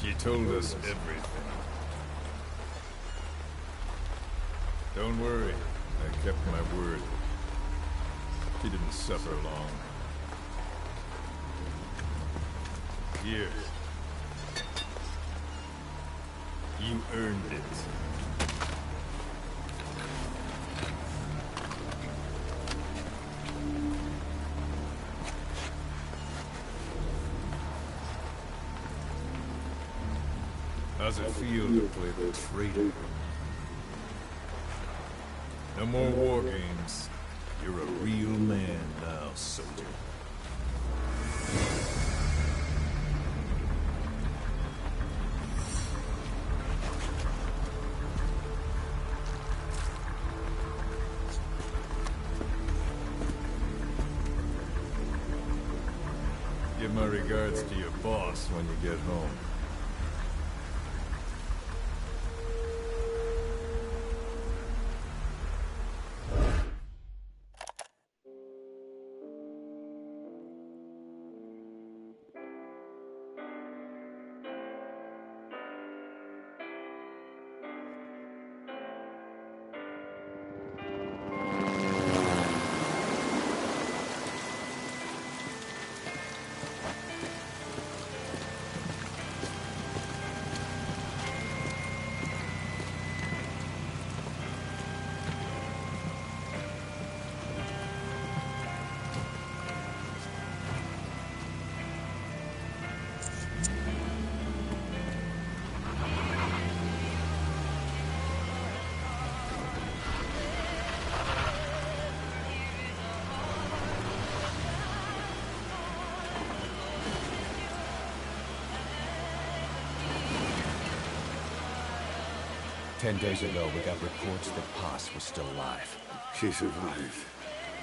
She told us everything. Don't worry, I kept my word. She didn't suffer long. Here. You earned it. How's it feel to play the traitor? No more war games. You're a real man now, soldier. Give my regards to your boss when you get home. Ten days ago, we got reports that Paz was still alive. She survived.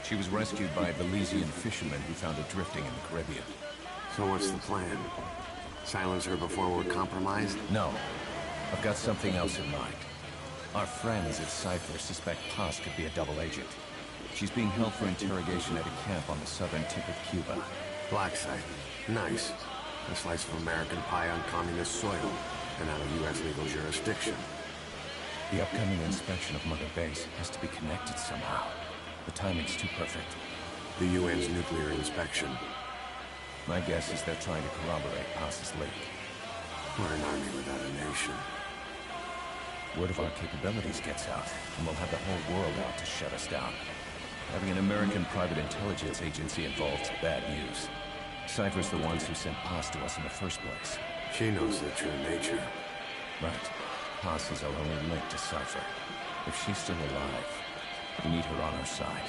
She was rescued by a Belizean fisherman who found her drifting in the Caribbean. So what's the plan? Silence her before we're compromised? No. I've got something else in mind. Our friends at Cypher suspect Paz could be a double agent. She's being held for interrogation at a camp on the southern tip of Cuba. Black site. Nice. A slice of American pie on communist soil, and out of U.S. legal jurisdiction. The upcoming inspection of Mother Base has to be connected somehow. The timing's too perfect. The UN's nuclear inspection. My guess is they're trying to corroborate Paz's leak. We're an army without a nation. Word of our capabilities gets out, and we'll have the whole world out to shut us down. Having an American private intelligence agency involved's bad news. Cypher's the ones who sent Paz to us in the first place. She knows their true nature. Right. Paz is our only link to Cypher. If she's still alive, we need her on our side.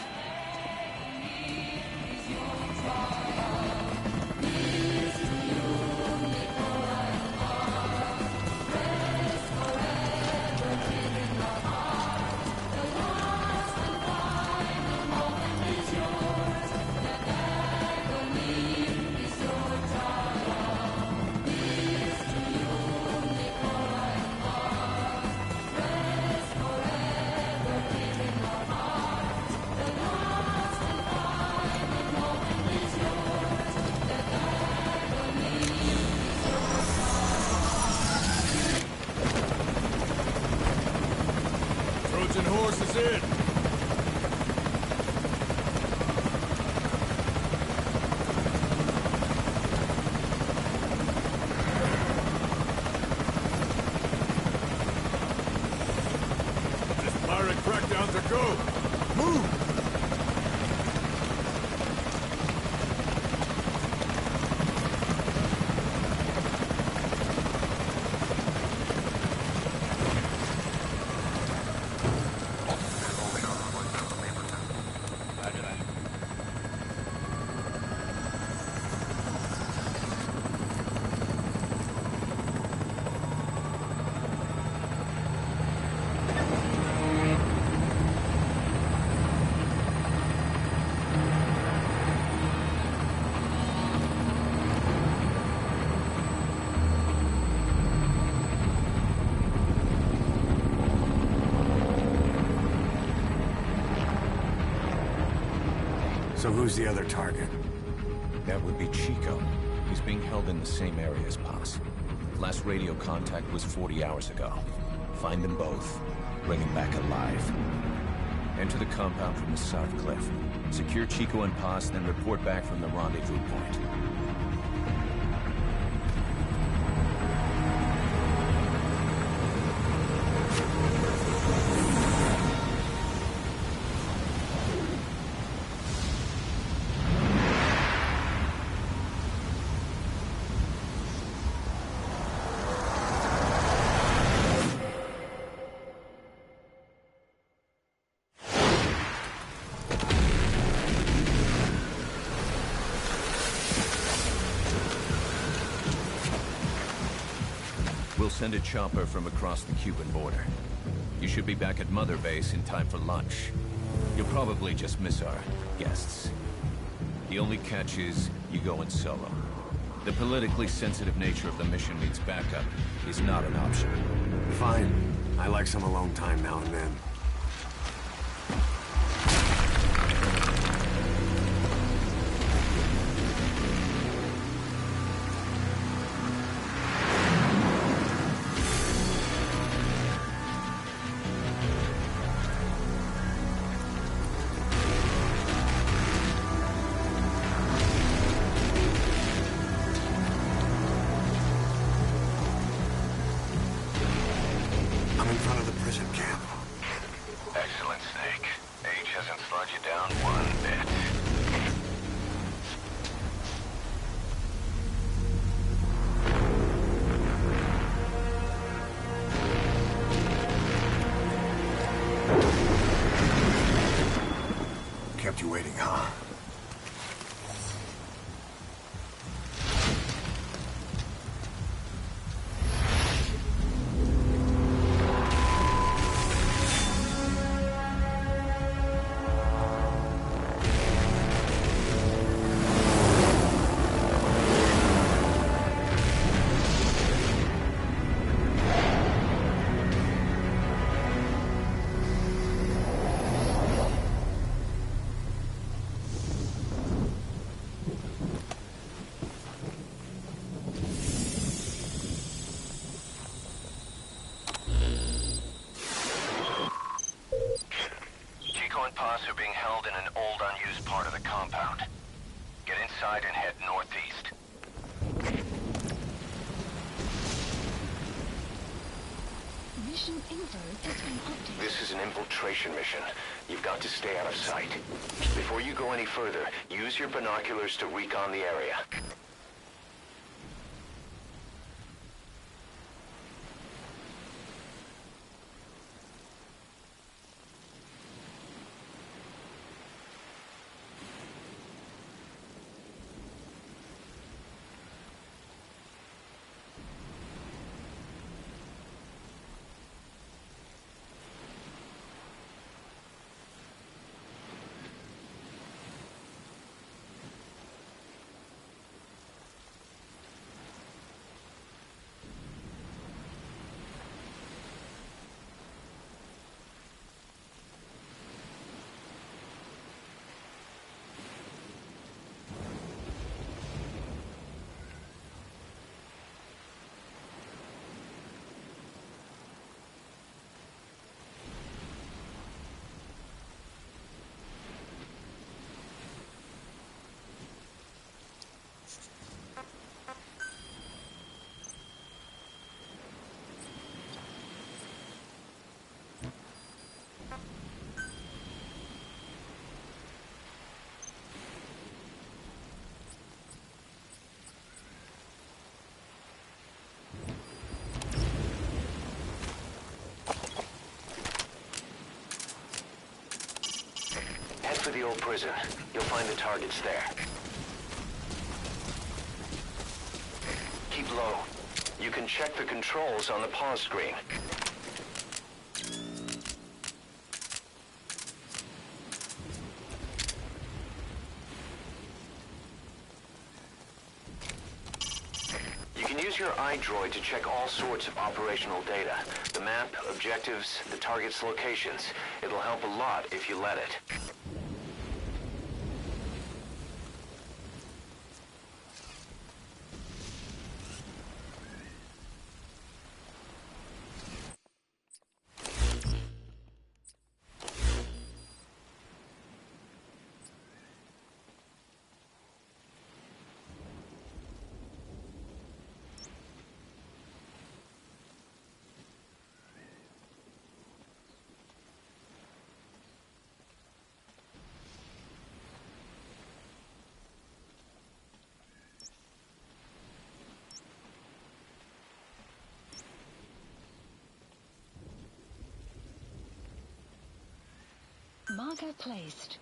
So who's the other target? That would be Chico. He's being held in the same area as Paz. Last radio contact was 40 hours ago. Find them both. Bring him back alive. Enter the compound from the south cliff. Secure Chico and Paz, then report back from the rendezvous point. We'll send a chopper from across the Cuban border. You should be back at Mother Base in time for lunch. You'll probably just miss our guests. The only catch is you go in solo. The politically sensitive nature of the mission means backup is not an option. Fine. I like some alone time now and then. I'm in front of the prison camp. Excellent, Snake. Age hasn't slowed you down one bit. Kept you waiting, huh? Paz are being held in an old, unused part of the compound. Get inside and head northeast. Mission info has been updated. This is an infiltration mission. You've got to stay out of sight. Before you go any further, use your binoculars to recon the area. Head for the old prison. You'll find the targets there. Keep low. You can check the controls on the pause screen. You can use your iDroid to check all sorts of operational data. The map, objectives, the target's locations. It'll help a lot if you let it. Marker placed.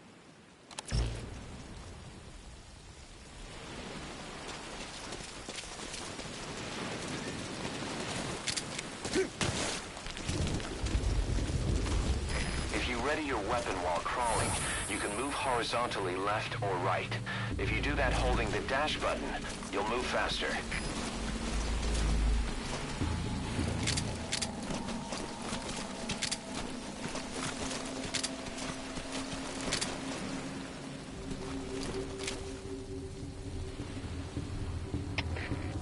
If you ready your weapon while crawling, you can move horizontally left or right. If you do that holding the dash button, you'll move faster.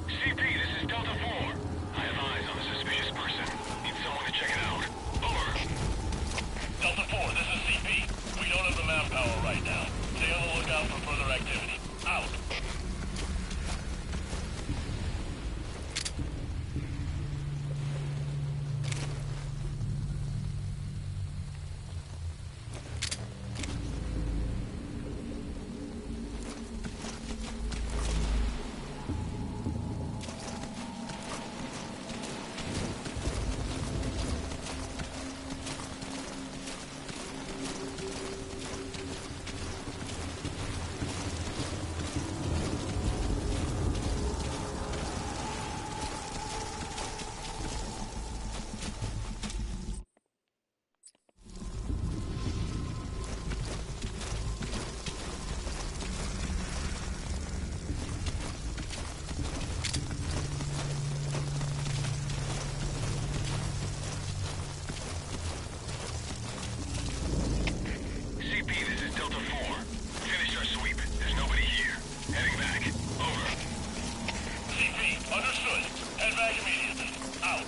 CP, this is Delta 4. I have eyes on a suspicious person. Need someone to check it out. Over. Delta 4, this is CP. We don't have the manpower right now. Stay on the lookout for further activity. Out. CP, this is Delta 4. Finished our sweep. There's nobody here. Heading back. Over. CP, understood. Head back immediately. Out.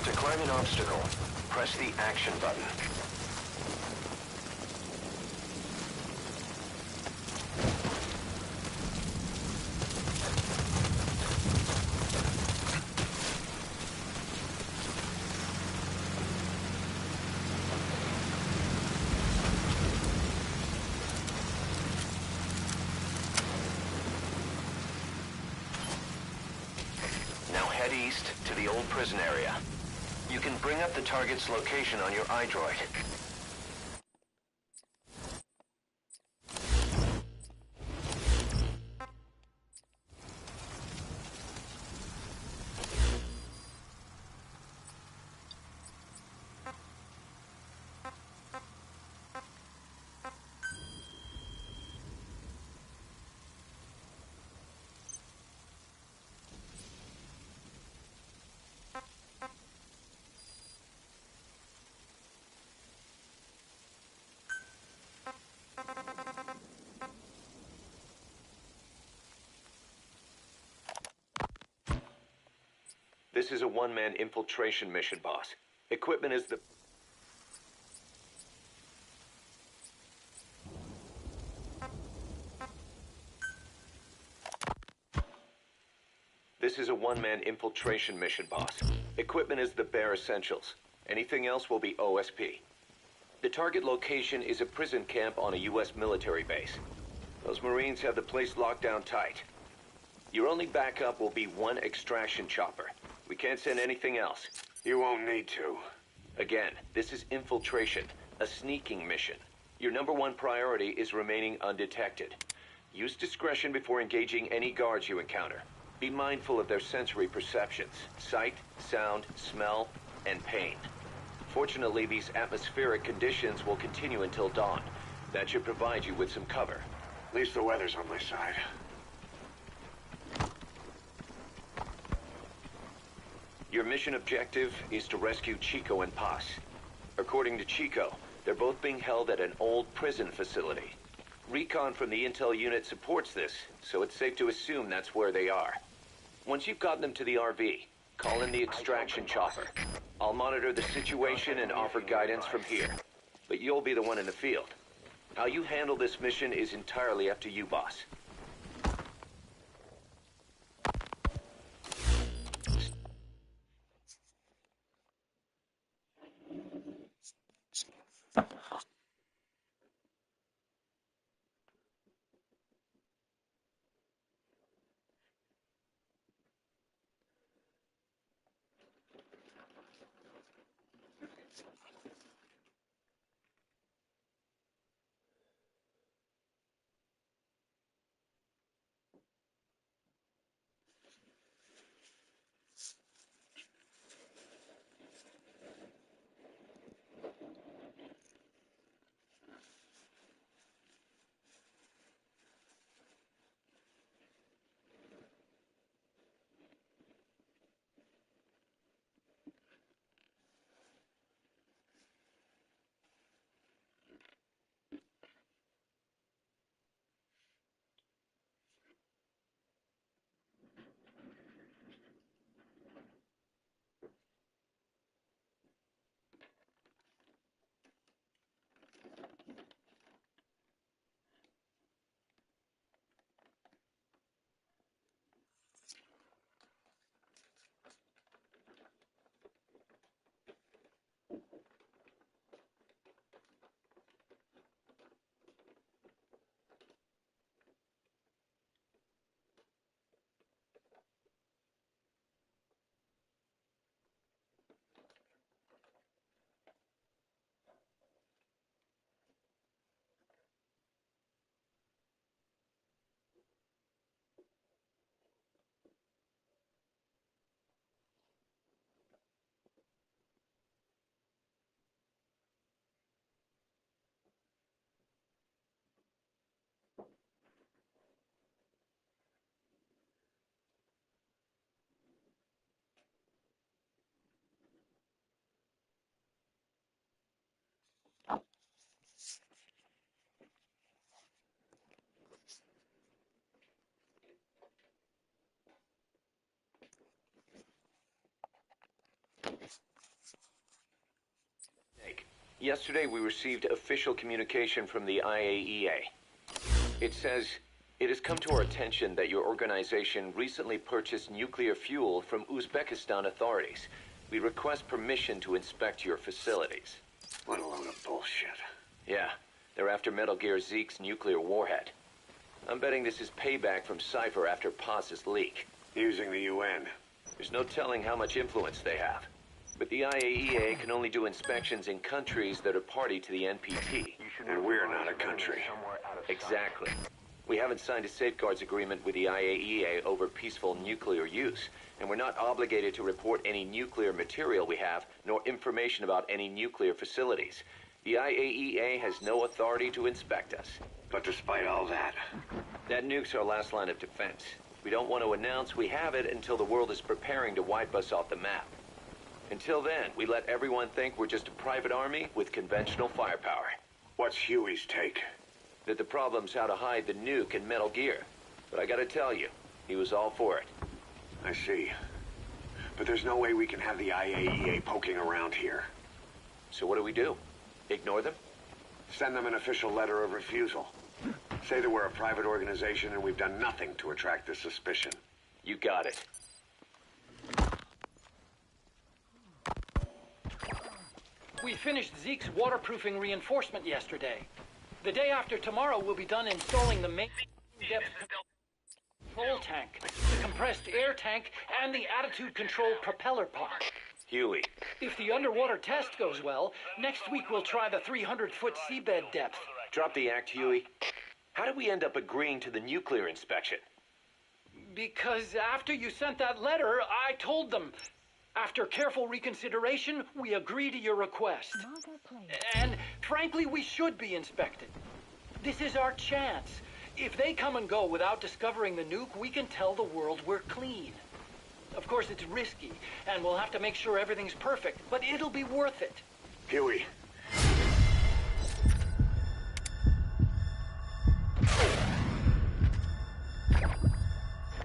To climb an obstacle, press the action button. Now head east to the old prison area. You can bring up the target's location on your iDroid. This is a one-man infiltration mission, boss. Equipment is the... This is a one-man infiltration mission, boss. Equipment is the bare essentials. Anything else will be OSP. The target location is a prison camp on a U.S. military base. Those Marines have the place locked down tight. Your only backup will be one extraction chopper. We can't send anything else. You won't need to. Again, this is infiltration, a sneaking mission. Your #1 priority is remaining undetected. Use discretion before engaging any guards you encounter. Be mindful of their sensory perceptions: sight, sound, smell, and pain. Fortunately, these atmospheric conditions will continue until dawn. That should provide you with some cover. At least the weather's on my side. Your mission objective is to rescue Chico and Paz. According to Chico, they're both being held at an old prison facility. Recon from the intel unit supports this, so it's safe to assume that's where they are. Once you've gotten them to the RV, call in the extraction chopper. I'll monitor the situation and offer guidance from here. But you'll be the one in the field. How you handle this mission is entirely up to you, boss. Yesterday we received official communication from the IAEA. It says, it has come to our attention that your organization recently purchased nuclear fuel from Uzbekistan authorities. We request permission to inspect your facilities. What a load of bullshit. Yeah, they're after Metal Gear Zeke's nuclear warhead. I'm betting this is payback from Cypher after Paz's leak. Using the UN. There's no telling how much influence they have. But the IAEA can only do inspections in countries that are party to the NPT. And we're not a country. Exactly. We haven't signed a safeguards agreement with the IAEA over peaceful nuclear use, and we're not obligated to report any nuclear material we have, nor information about any nuclear facilities. The IAEA has no authority to inspect us. But despite all that, That nuke's our last line of defense. We don't want to announce we have it until the world is preparing to wipe us off the map. Until then, we let everyone think we're just a private army with conventional firepower. what's Huey's take? That the problem's how to hide the nuke in Metal Gear. But I gotta tell you, he was all for it. I see. But there's no way we can have the IAEA poking around here. So what do we do? Ignore them? Send them an official letter of refusal. Say that we're a private organization and we've done nothing to attract this suspicion. You got it. We finished Zeke's waterproofing reinforcement yesterday. The day after tomorrow, we'll be done installing the main depth control tank, the compressed air tank, and the attitude control propeller pod. Huey, If the underwater test goes well, next week we'll try the 300-foot seabed depth. drop the act, Huey. How did we end up agreeing to the nuclear inspection? Because after you sent that letter, I told them. After careful reconsideration, we agree to your request. Margot Place. And frankly, we should be inspected. This is our chance. If they come and go without discovering the nuke, we can tell the world we're clean. Of course, it's risky, and we'll have to make sure everything's perfect, but it'll be worth it. Huey.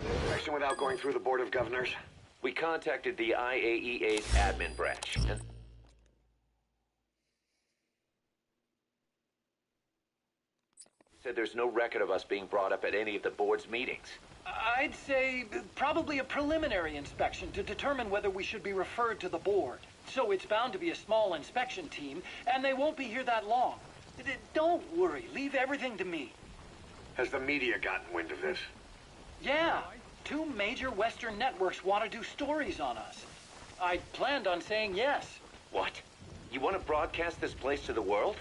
Inspection without going through the Board of Governors? We contacted the IAEA's admin branch, and said there's no record of us being brought up at any of the board's meetings. I'd say probably a preliminary inspection to determine whether we should be referred to the board. So it's bound to be a small inspection team, and they won't be here that long. Don't worry, leave everything to me. Has the media gotten wind of this? Yeah, 2 major Western networks want to do stories on us. I planned on saying yes. What? You want to broadcast this place to the world?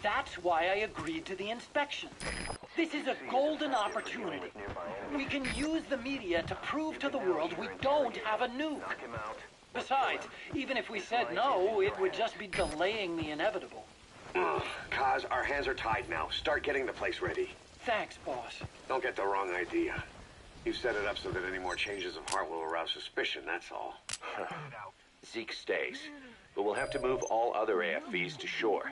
That's why I agreed to the inspection. This is a golden opportunity. We can use the media to prove to the world we don't have a nuke. Besides, even if we said no, it would just be delaying the inevitable. Kaz, our hands are tied now. Start getting the place ready. Thanks, boss. Don't get the wrong idea. You've set it up so that any more changes of heart will arouse suspicion, that's all. Zeke stays, but we'll have to move all other AFVs to shore.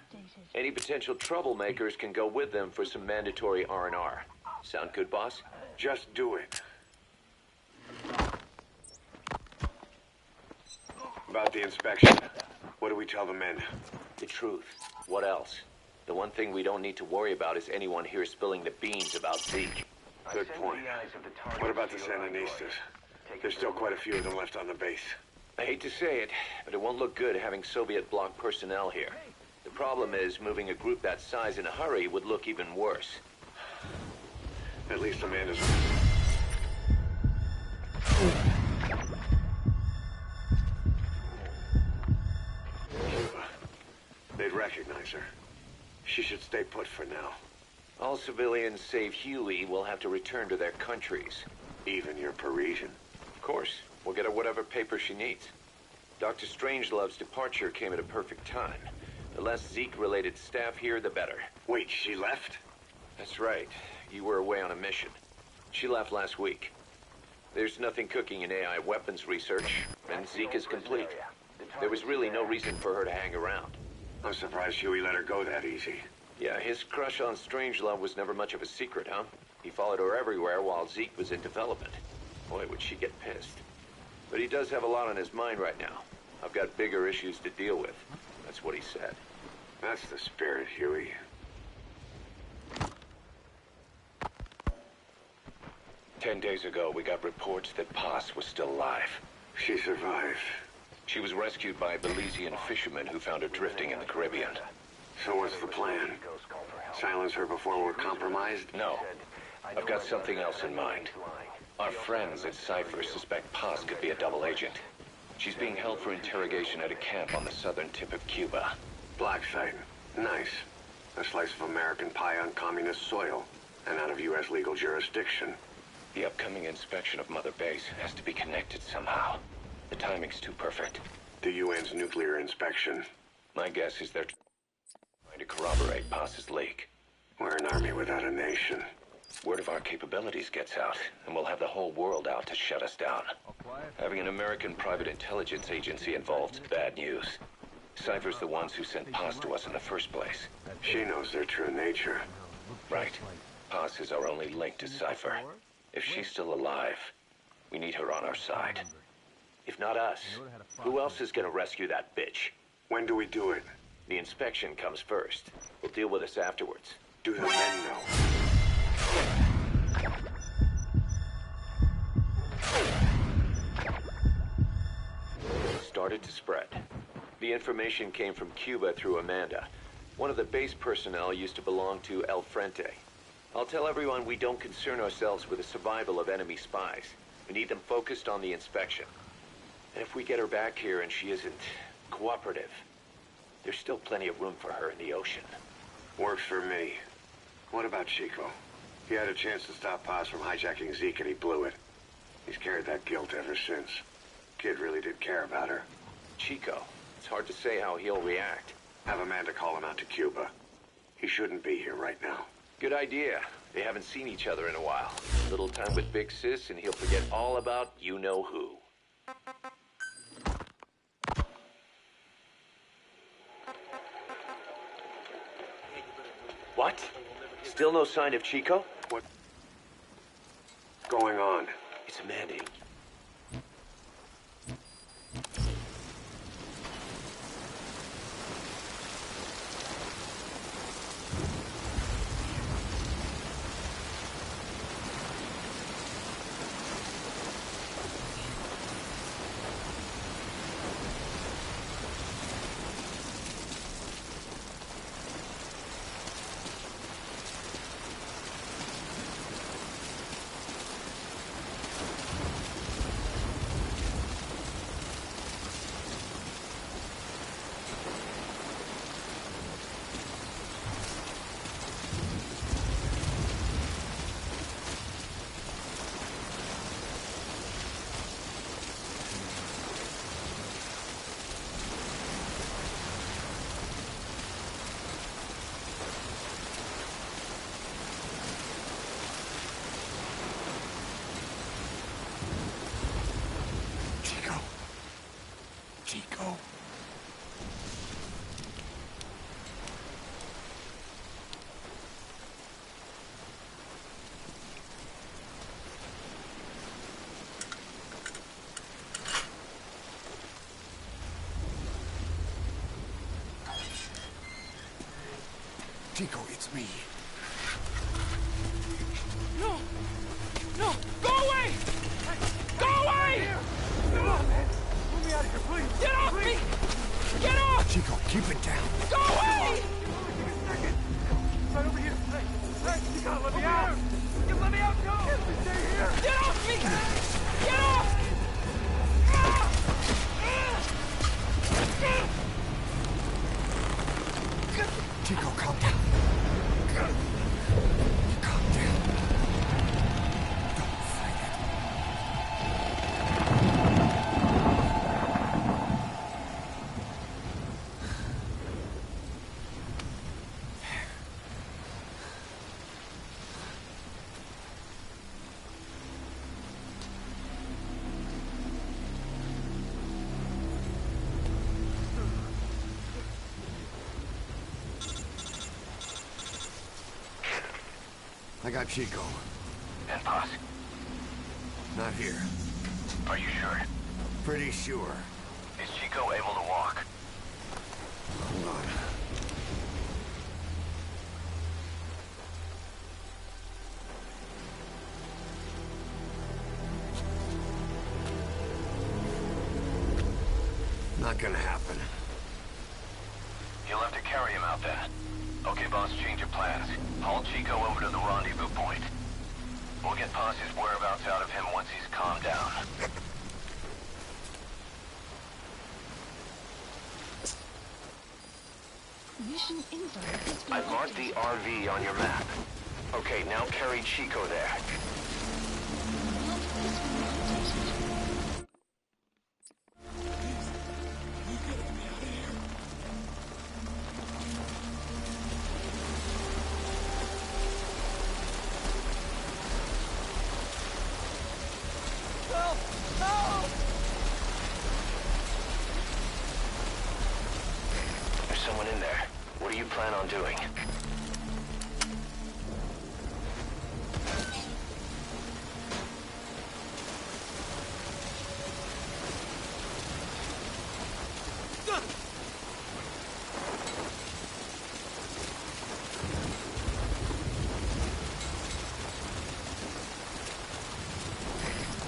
Any potential troublemakers can go with them for some mandatory R&R. Sound good, boss? Just do it. About the inspection, what do we tell the men? The truth. What else? The one thing we don't need to worry about is anyone here spilling the beans about Zeke. Good point. What about the Sandinistas? There's still quite a few of them left on the base. I hate to say it, but it won't look good having Soviet bloc personnel here. The problem is, moving a group that size in a hurry would look even worse. At least Amanda's... They'd recognize her. She should stay put for now. All civilians save Huey will have to return to their countries. Even your Parisian. Of course, we'll get her whatever paper she needs. Dr. Strangelove's departure came at a perfect time. The less Zeke-related staff here, the better. Wait, she left? That's right. You were away on a mission. She left last week. There's nothing cooking in AI weapons research, and Zeke is complete. There was really no reason for her to hang around. I'm surprised Huey let her go that easy. Yeah, his crush on Strangelove was never much of a secret, huh? He followed her everywhere while Zeke was in development. Boy, would she get pissed. But he does have a lot on his mind right now. I've got bigger issues to deal with. That's what he said. That's the spirit, Huey. "10 days ago, we got reports that Paz was still alive. She survived. She was rescued by Belizean fishermen who found her drifting in the Caribbean. So what's the plan? Silence her before we're compromised? No. I've got something else in mind. Our friends at Cypher suspect Paz could be a double agent. She's being held for interrogation at a camp on the southern tip of Cuba. Black site. Nice. A slice of American pie on communist soil, and out of U.S. legal jurisdiction. The upcoming inspection of Mother Base has to be connected somehow. The timing's too perfect. The UN's nuclear inspection. My guess is they're trying to corroborate Paz's leak. We're an army without a nation. Word of our capabilities gets out, and we'll have the whole world out to shut us down. Having an American private intelligence agency involved's bad news. Cypher's the ones who sent Paz to us in the first place. She knows their true nature. Right. Paz is our only link to Cypher. If she's still alive, we need her on our side. If not us, who else is gonna rescue that bitch? When do we do it? The inspection comes first. We'll deal with this afterwards. Do the men know? Started to spread. The information came from Cuba through Amanda. One of the base personnel used to belong to El Frente. I'll tell everyone we don't concern ourselves with the survival of enemy spies. We need them focused on the inspection. And if we get her back here and she isn't cooperative, there's still plenty of room for her in the ocean. Works for me. What about Chico? He had a chance to stop Paz from hijacking Zeke and he blew it. He's carried that guilt ever since. Kid really did care about her. Chico, it's hard to say how he'll react. Have Amanda call him out to Cuba. He shouldn't be here right now. Good idea. They haven't seen each other in a while. Little time with Big Sis and he'll forget all about you-know-who. Still no sign of Chico? What's going on? It's Mandy. Chico. Chico, it's me. No! No! Go away! Go away! Come on, man. Let me out of here, please. Get off me! Get off! Chico, keep it down. Go away! Take a second. Right over here. Hey, you gotta let me out. You let me out, no! Stay here. Get off me! Get off! Chico, calm down. Calm down. Don't fight it. I got Chico. And Paz, Not here. are you sure? Pretty sure. Is Chico able to walk? Hold on. Not gonna happen. You'll have to carry him out then. Okay, boss, change of plans. Haul Chico over to the rendezvous point. We'll get Paz's whereabouts out of him once he's calmed down. Mission info has been I've marked the updated. RV on your map. Okay, now carry Chico there. Mark this one updated. Help! Help! There's someone in there. What do you plan on doing?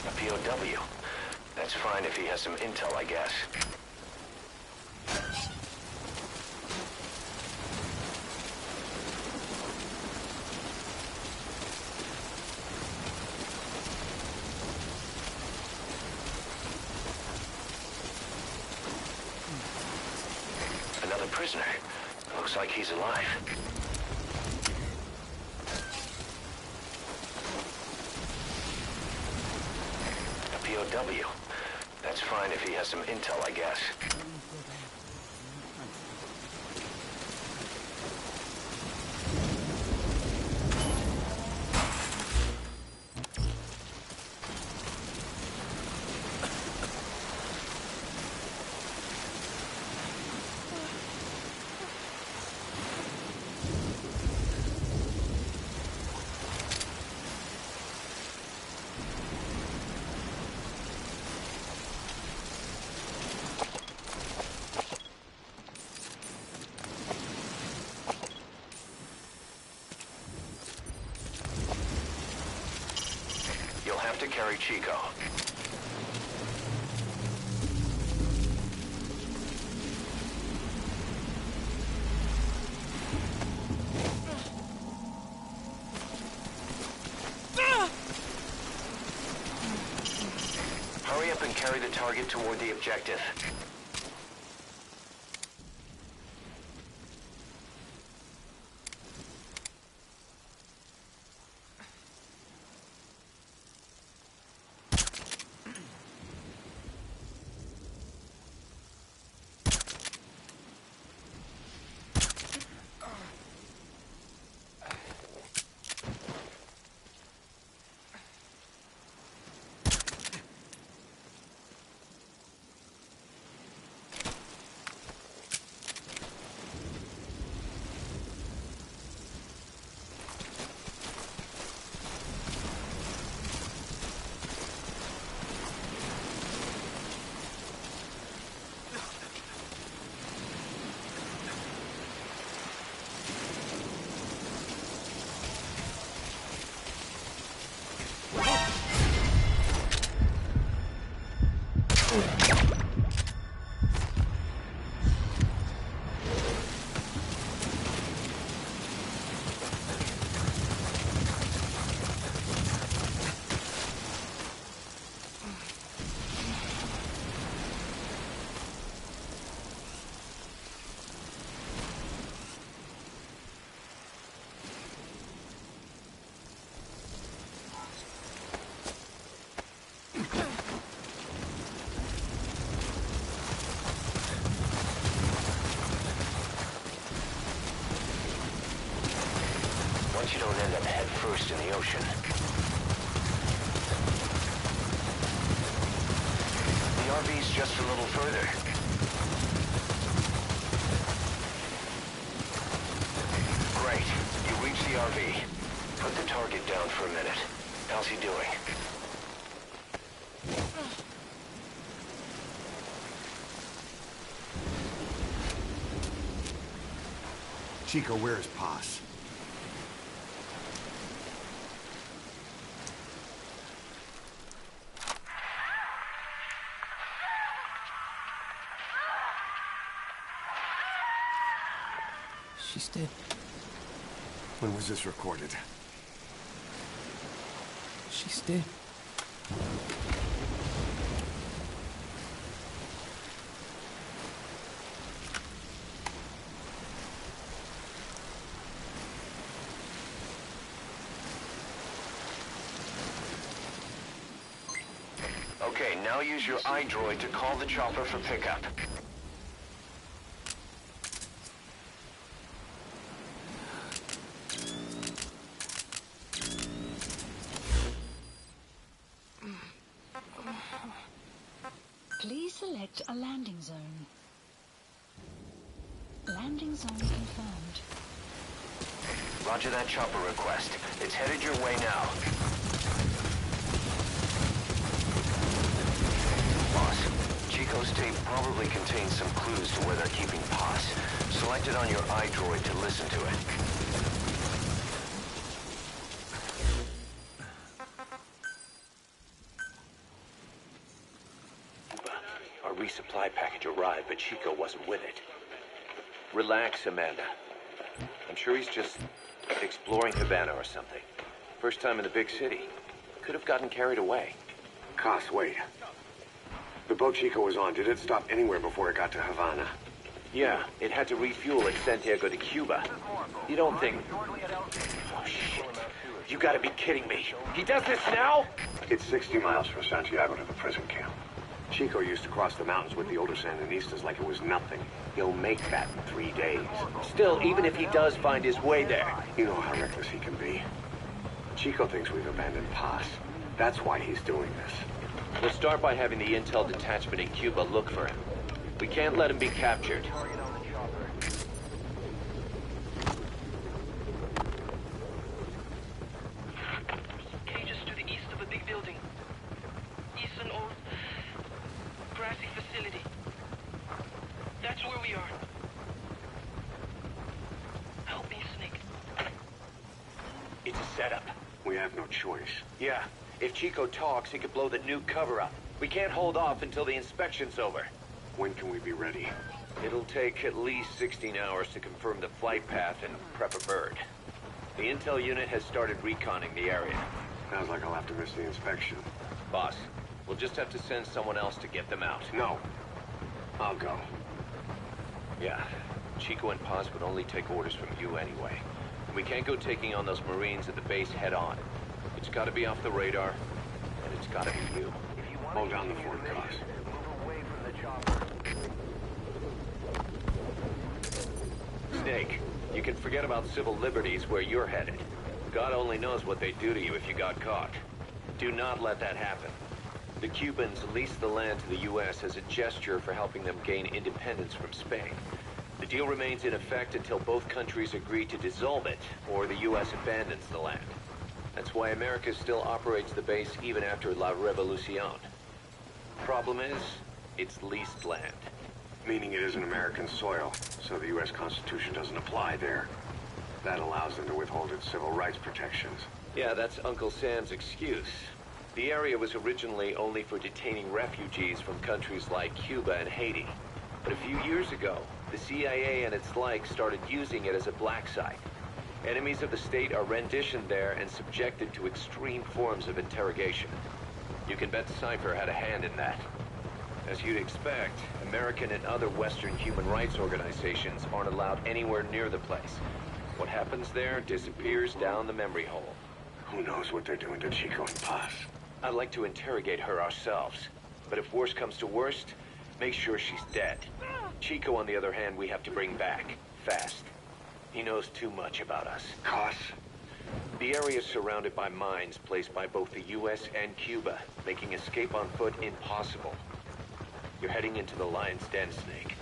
A POW. That's fine if he has some intel, I guess. Another prisoner. Looks like he's alive. A POW. That's fine if he has some intel, I guess. carry Chico. Hurry up and carry the target toward the objective. You don't end up head first in the ocean. The RV's just a little further. Great. You reach the RV. Put the target down for a minute. How's he doing? Chico, where's Paz? She's dead. When was this recorded? She's dead. Okay, now use your iDroid to call the chopper for pickup. Please select a landing zone. Landing zone confirmed. Roger that chopper request. It's headed your way now. Boss, Chico's tape probably contains some clues to where they're keeping Paz. Select it on your iDroid to listen to it. Our resupply package arrived, but Chico wasn't with it. Relax, Amanda. I'm sure he's just exploring Havana or something. First time in the big city. Could have gotten carried away. Cos, wait. The boat Chico was on, did it stop anywhere before it got to Havana? Yeah, it had to refuel at Santiago de Cuba. You don't think... Oh, shit. You gotta be kidding me. He does this now? It's 60 miles from Santiago to the prison camp. Chico used to cross the mountains with the older Sandinistas like it was nothing. He'll make that in 3 days. Still, even if he does find his way there... You know how reckless he can be. Chico thinks we've abandoned Paz. That's why he's doing this. We'll start by having the intel detachment in Cuba look for him. We can't let him be captured. Cages to the east of a big building. East an old grassy facility. That's where we are. Help me, Snake. It's a setup. We have no choice. Yeah, If Chico talks, he could blow the nuke cover up. We can't hold off until the inspection's over. When can we be ready? It'll take at least 16 hours to confirm the flight path and prep a bird. The intel unit has started reconning the area. Sounds like I'll have to miss the inspection. Boss, we'll just have to send someone else to get them out. No. I'll go. Yeah, Chico and Paz would only take orders from you anyway. We can't go taking on those Marines at the base head-on. It's gotta be off the radar, and it's gotta be you. Hold down the fort, Cos. Snake, you can forget about civil liberties where you're headed. God only knows what they'd do to you if you got caught. Do not let that happen. The Cubans leased the land to the U.S. as a gesture for helping them gain independence from Spain. The deal remains in effect until both countries agree to dissolve it, or the U.S. abandons the land. That's why America still operates the base even after La Revolucion. Problem is, it's leased land. Meaning it isn't American soil, so the U.S. Constitution doesn't apply there. That allows them to withhold its civil rights protections. Yeah, that's Uncle Sam's excuse. The area was originally only for detaining refugees from countries like Cuba and Haiti. But a few years ago, the CIA and its like started using it as a black site. Enemies of the state are renditioned there and subjected to extreme forms of interrogation. You can bet Cypher had a hand in that. As you'd expect, American and other Western human rights organizations aren't allowed anywhere near the place. What happens there disappears down the memory hole. Who knows what they're doing to Chico and Paz? I'd like to interrogate her ourselves. But if worst comes to worst, make sure she's dead. Chico, on the other hand, we have to bring back. Fast. He knows too much about us. Cos? The area is surrounded by mines placed by both the U.S. and Cuba, making escape on foot impossible. You're heading into the Lion's Den, Snake.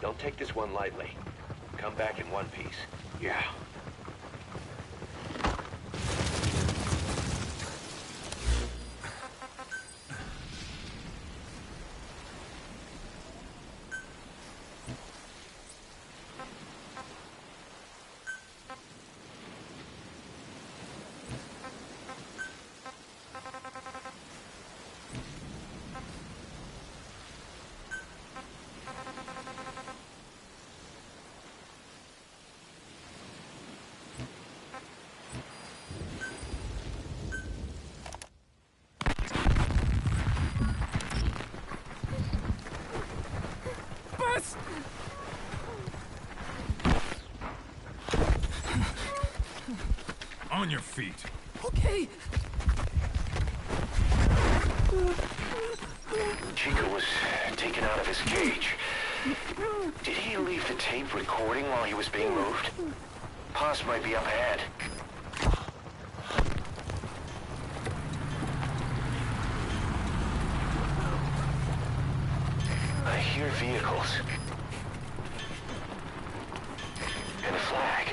Don't take this one lightly. Come back in one piece. Yeah. On your feet. Okay. Chico was taken out of his cage. Did he leave the tape recording while he was being moved? Paz might be up ahead. I hear vehicles. And a flag.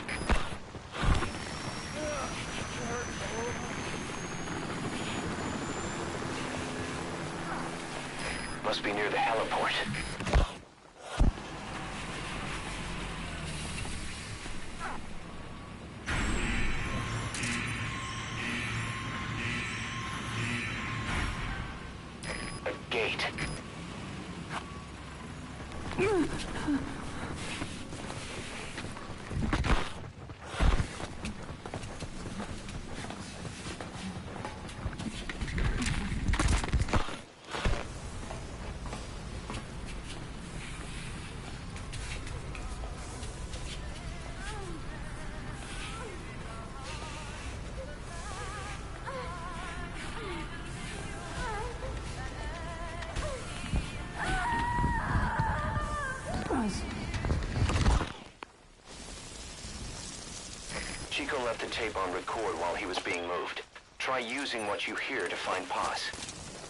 Must be near the heliport. A gate. Chico left the tape on record while he was being moved. Try using what you hear to find Paz.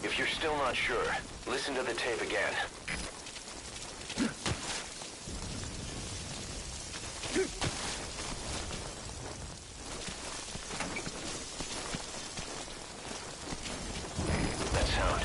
If you're still not sure, listen to the tape again. That sound.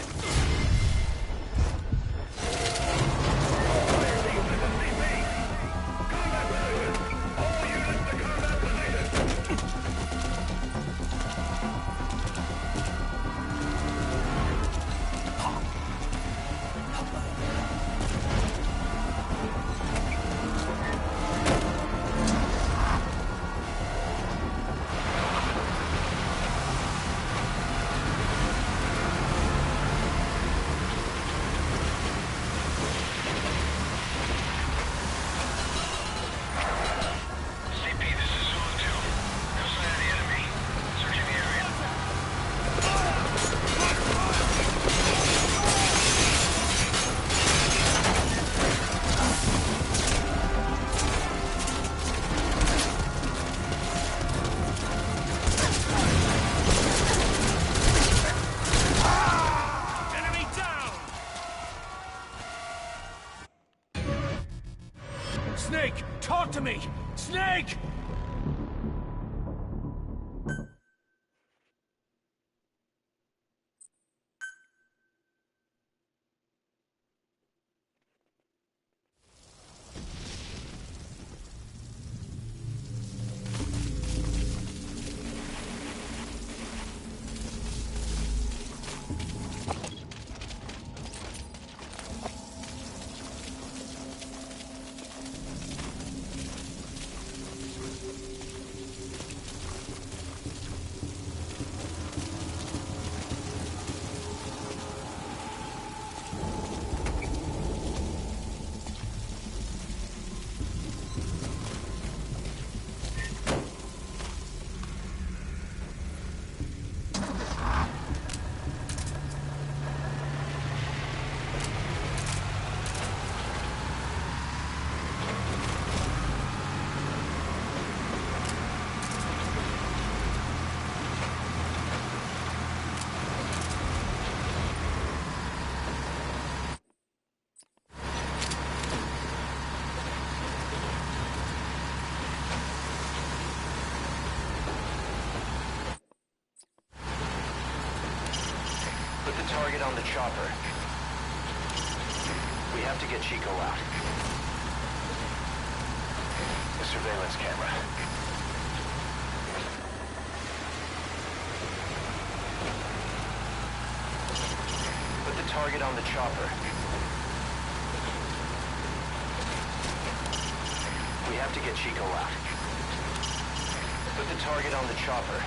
target on the chopper. We have to get Chico out. The surveillance camera. Put the target on the chopper. We have to get Chico out. Put the target on the chopper.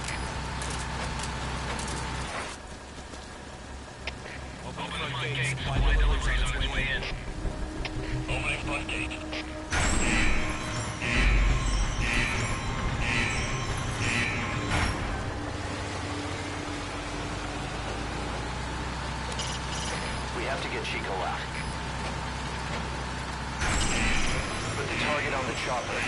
Open the front gate. Supply deliveries on its way in. Opening front gate. We have to get Chico out. Put the target on the chopper.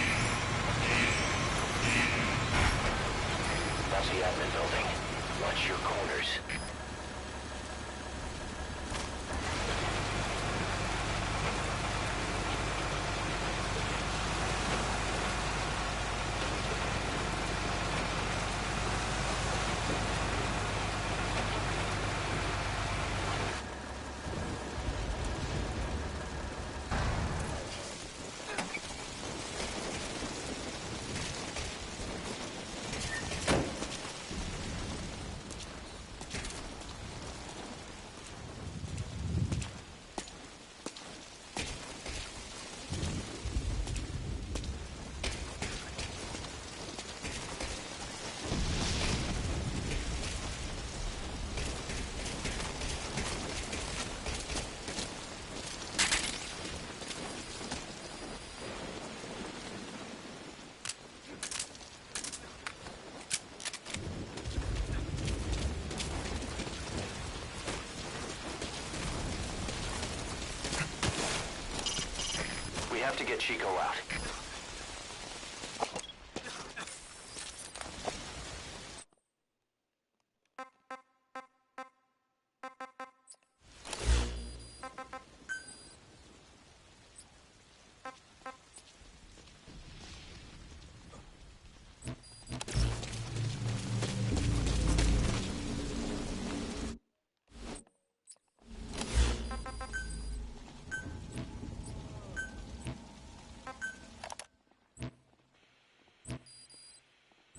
That's the admin building. Watch your corners. We have to get Chico out.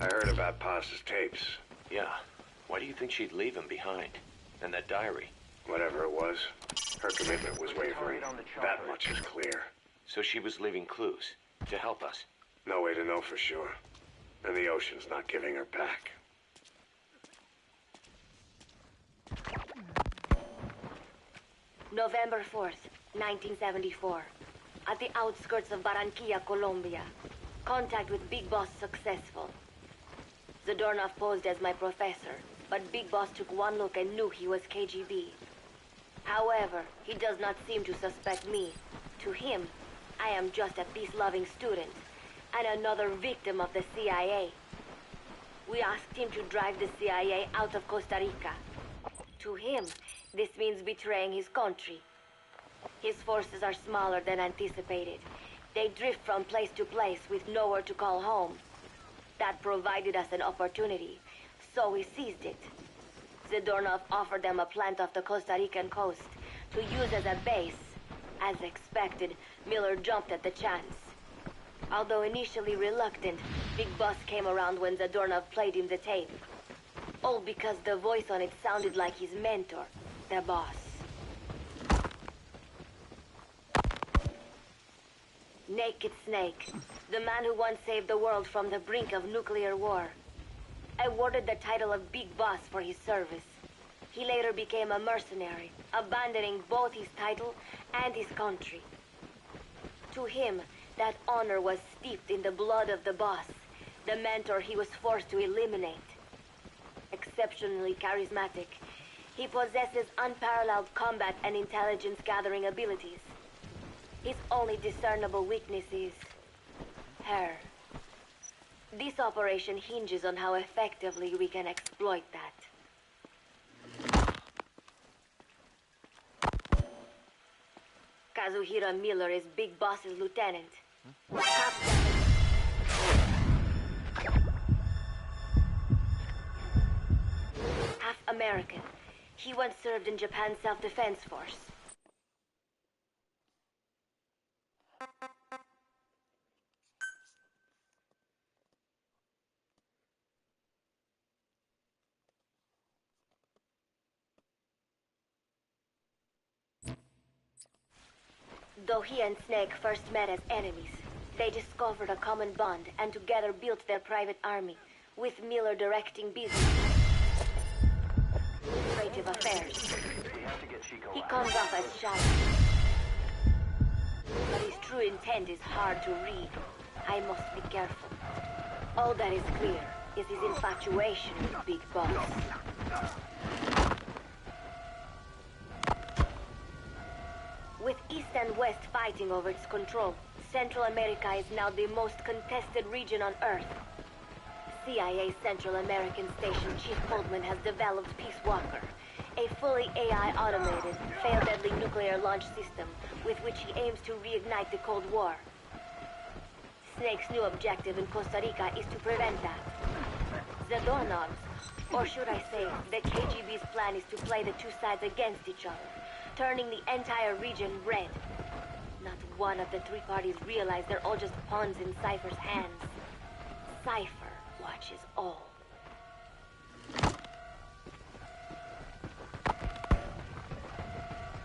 I heard about Paz's tapes. Yeah. Why do you think she'd leave him behind? And that diary? Whatever it was, her commitment was wavering. That much is clear. So she was leaving clues to help us. No way to know for sure. And the ocean's not giving her back. November 4th, 1974. At the outskirts of Barranquilla, Colombia. Contact with Big Boss successful. Zadornov posed as my professor, but Big Boss took one look and knew he was KGB. However, he does not seem to suspect me. To him, I am just a peace-loving student, and another victim of the CIA. We asked him to drive the CIA out of Costa Rica. To him, this means betraying his country. His forces are smaller than anticipated. They drift from place to place with nowhere to call home. That provided us an opportunity, so we seized it. Zadornov offered them a plant off the Costa Rican coast to use as a base. As expected, Miller jumped at the chance. Although initially reluctant, Big Boss came around when Zadornov played him the tape. All because the voice on it sounded like his mentor, the boss. Naked Snake, the man who once saved the world from the brink of nuclear war. Awarded the title of Big Boss for his service. He later became a mercenary, abandoning both his title and his country. To him, that honor was steeped in the blood of the boss, the mentor he was forced to eliminate. Exceptionally charismatic, he possesses unparalleled combat and intelligence-gathering abilities. His only discernible weakness is her. This operation hinges on how effectively we can exploit that. Kazuhira Miller is Big Boss's lieutenant. Half American, He once served in Japan's self-defense force. Though he and Snake first met as enemies, they discovered a common bond and together built their private army, with Miller directing business administrative affairs. He comes off as shy, but his true intent is hard to read. I must be careful. All that is clear is his infatuation with Big Boss. With East and West fighting over its control, Central America is now the most contested region on Earth. CIA Central American Station Chief Coldman has developed Peace Walker, a fully AI-automated, fail-deadly nuclear launch system with which he aims to reignite the Cold War. Snake's new objective in Costa Rica is to prevent that. Zadornov's, or should I say, the KGB's plan is to play the two sides against each other, turning the entire region red. Not one of the three parties realize they're all just pawns in Cypher's hands. Cypher watches all.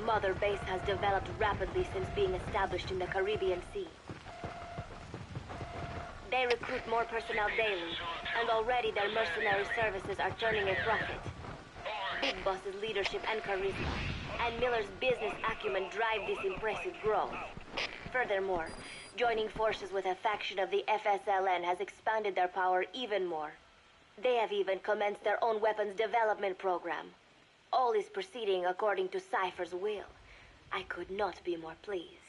Mother Base has developed rapidly since being established in the Caribbean Sea. They recruit more personnel daily, and already their mercenary services are turning a profit. Big Boss's leadership and charisma, and Miller's business acumen drive this impressive growth. Furthermore, joining forces with a faction of the FSLN has expanded their power even more. They have even commenced their own weapons development program. All is proceeding according to Cypher's will. I could not be more pleased.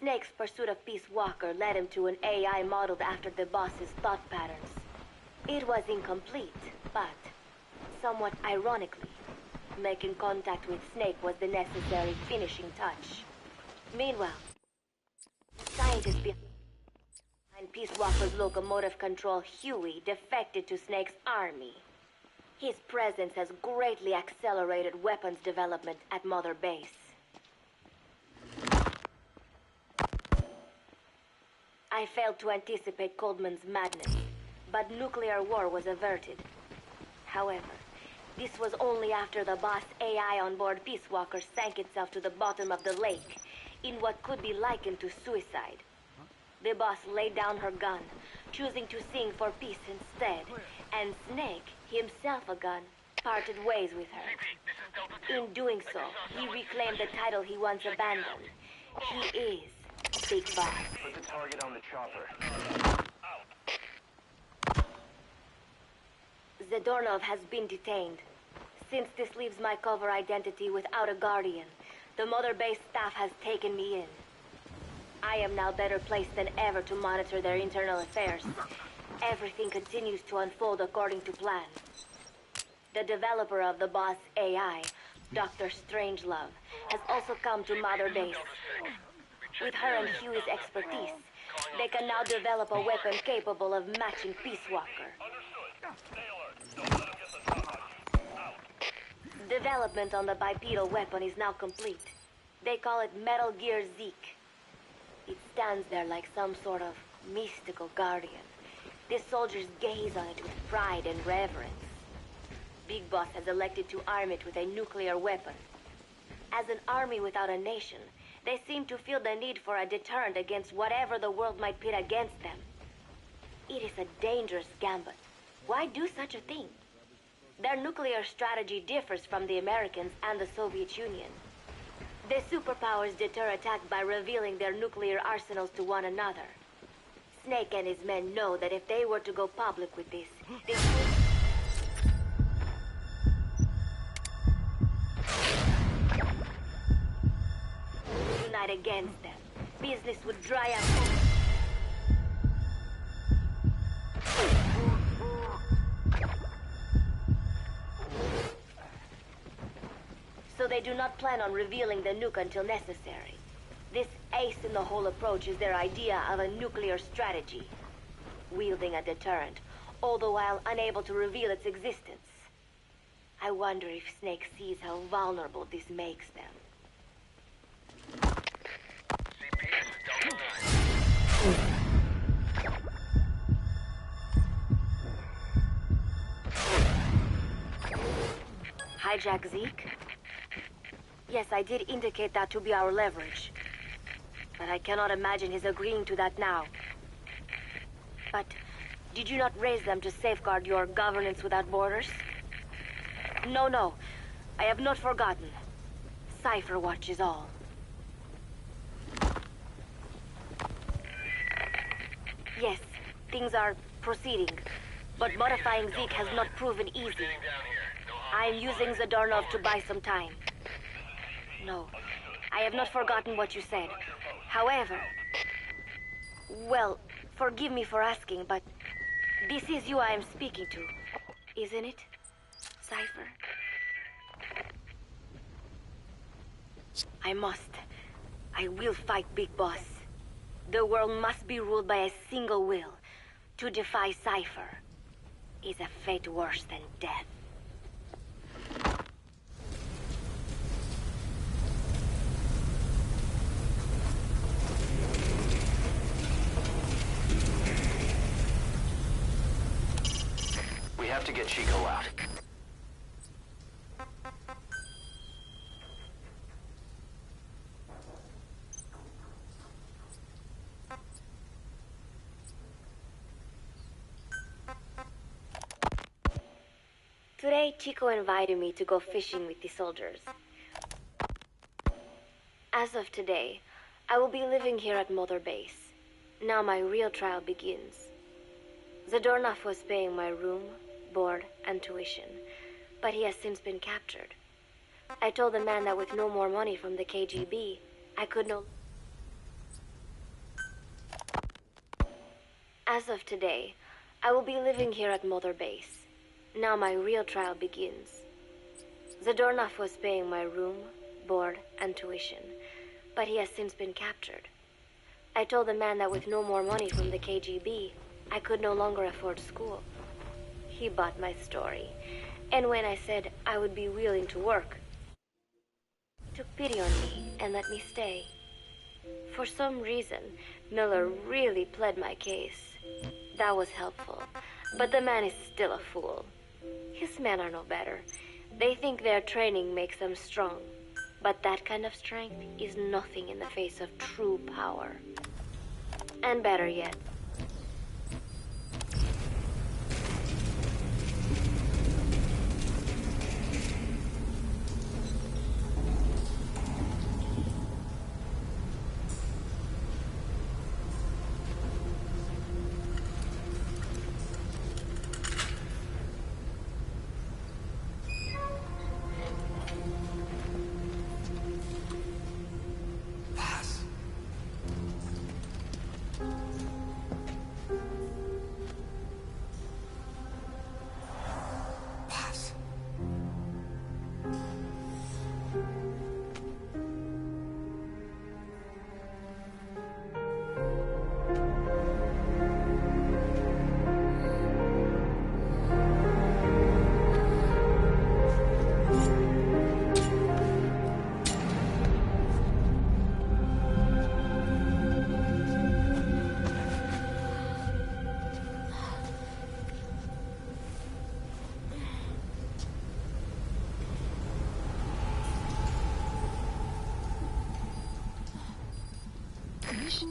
Snake's pursuit of Peace Walker led him to an AI modeled after the boss's thought patterns. It was incomplete, but, somewhat ironically, making contact with Snake was the necessary finishing touch. Meanwhile, scientists behind Peace Walker's locomotive control, Huey, defected to Snake's army. His presence has greatly accelerated weapons development at Mother Base. I failed to anticipate Coldman's madness, but nuclear war was averted. However, this was only after the boss AI on board Peace Walker sank itself to the bottom of the lake, in what could be likened to suicide. The boss laid down her gun, choosing to sing for peace instead, and Snake, himself a gun, parted ways with her. In doing so, he reclaimed the title he once abandoned. He is Big Boss. Put the target on the chopper. Zadornov has been detained. Since this leaves my cover identity without a guardian, the Mother Base staff has taken me in. I am now better placed than ever to monitor their internal affairs. Everything continues to unfold according to plan. The developer of the boss AI, Dr. Strangelove, has also come to Mother Base. With her and Huey's expertise, they can now develop a weapon capable of matching Peace Walker. Development on the bipedal weapon is now complete. They call it Metal Gear Zeke. It stands there like some sort of mystical guardian. The soldiers gaze on it with pride and reverence. Big Boss has elected to arm it with a nuclear weapon. As an army without a nation, they seem to feel the need for a deterrent against whatever the world might pit against them. It is a dangerous gambit. Why do such a thing? Their nuclear strategy differs from the Americans and the Soviet Union. The superpowers deter attack by revealing their nuclear arsenals to one another. Snake and his men know that if they were to go public with this, they would... fight against them. Business would dry up. So they do not plan on revealing the nuke until necessary. This ace-in-the-hole approach is their idea of a nuclear strategy. Wielding a deterrent, all the while unable to reveal its existence. I wonder if Snake sees how vulnerable this makes them. CP, this is Delta 9. Hijack Zeke? Yes, I did indicate that to be our leverage. But I cannot imagine his agreeing to that now. But did you not raise them to safeguard your governance without borders? No. I have not forgotten. Cypher watches all. Yes, things are proceeding. But modifying Zeke has not proven easy. I am using Zadornov to buy some time. No, I have not forgotten what you said. However... Well, forgive me for asking, but... This is you I am speaking to, isn't it, Cypher? I will fight Big Boss. The world must be ruled by a single will. To defy Cypher is a fate worse than death. We have to get Chico out. Today, Chico invited me to go fishing with the soldiers. As of today, I will be living here at Mother Base. Now my real trial begins. Zadornov was paying my room, board, and tuition, but he has since been captured. I told the man that with no more money from the KGB, I could no... As of today, I will be living here at Mother Base. Now my real trial begins. Zadornov was paying my room, board, and tuition, but he has since been captured. I told the man that with no more money from the KGB, I could no longer afford school. He bought my story, and when I said I would be willing to work, took pity on me and let me stay. For some reason, Miller really pled my case. That was helpful, but the man is still a fool. His men are no better. They think their training makes them strong, but that kind of strength is nothing in the face of true power. And better yet,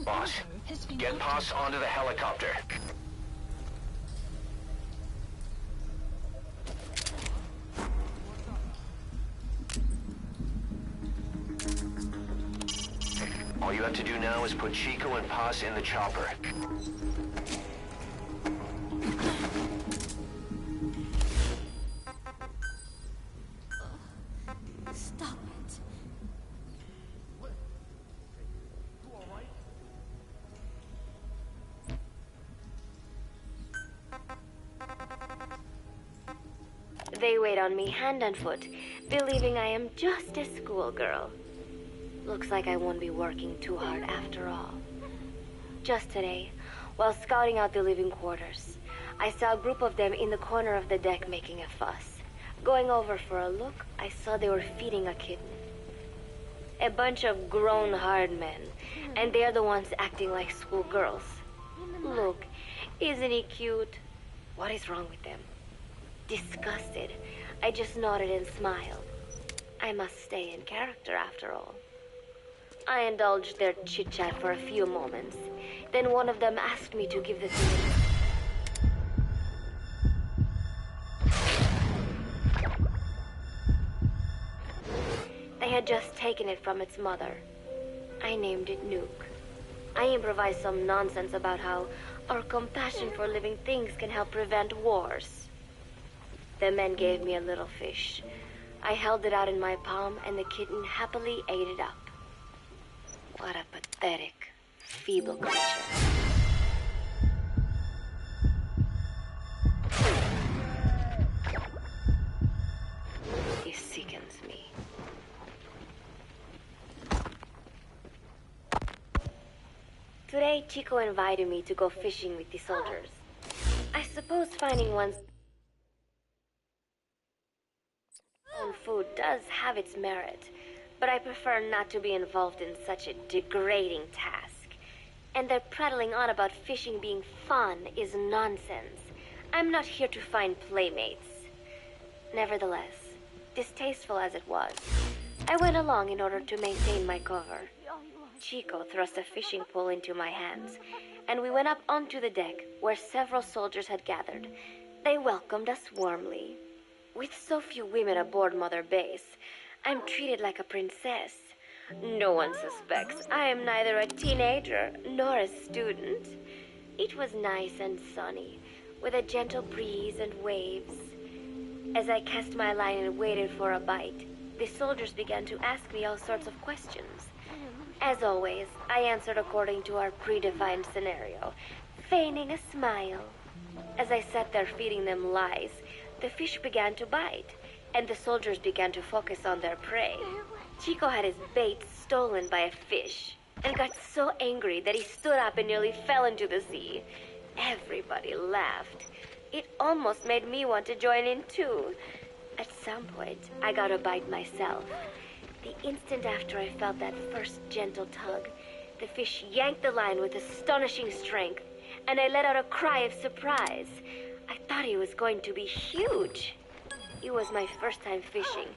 Boss, get Paz onto the helicopter. All you have to do now is put Chico and Paz in the chopper. Stop it. They wait on me hand and foot, believing I am just a schoolgirl. Looks like I won't be working too hard after all. Just today, while scouting out the living quarters, I saw a group of them in the corner of the deck making a fuss. Going over for a look, I saw they were feeding a kitten. A bunch of grown hard men, and they're the ones acting like schoolgirls. Look, isn't he cute? What is wrong with them? Disgusted, I just nodded and smiled. I must stay in character after all. I indulged their chit-chat for a few moments. Then one of them asked me to give the thing. They had just taken it from its mother. I named it Nuke. I improvised some nonsense about how our compassion for living things can help prevent wars. The men gave me a little fish. I held it out in my palm and the kitten happily ate it up. What a pathetic, feeble creature. It sickens me. Today, Chico invited me to go fishing with the soldiers. I suppose finding one's own food does have its merit, but I prefer not to be involved in such a degrading task. And their prattling on about fishing being fun is nonsense. I'm not here to find playmates. Nevertheless, distasteful as it was, I went along in order to maintain my cover. Chico thrust a fishing pole into my hands, and we went up onto the deck where several soldiers had gathered. They welcomed us warmly. With so few women aboard Mother Base, I'm treated like a princess. No one suspects I am neither a teenager nor a student. It was nice and sunny, with a gentle breeze and waves. As I cast my line and waited for a bite, the soldiers began to ask me all sorts of questions. As always, I answered according to our predefined scenario, feigning a smile. As I sat there feeding them lies, the fish began to bite, and the soldiers began to focus on their prey. Chico had his bait stolen by a fish, and got so angry that he stood up and nearly fell into the sea. Everybody laughed. It almost made me want to join in too. At some point, I got a bite myself. The instant after I felt that first gentle tug, the fish yanked the line with astonishing strength, and I let out a cry of surprise. I thought he was going to be huge. It was my first time fishing,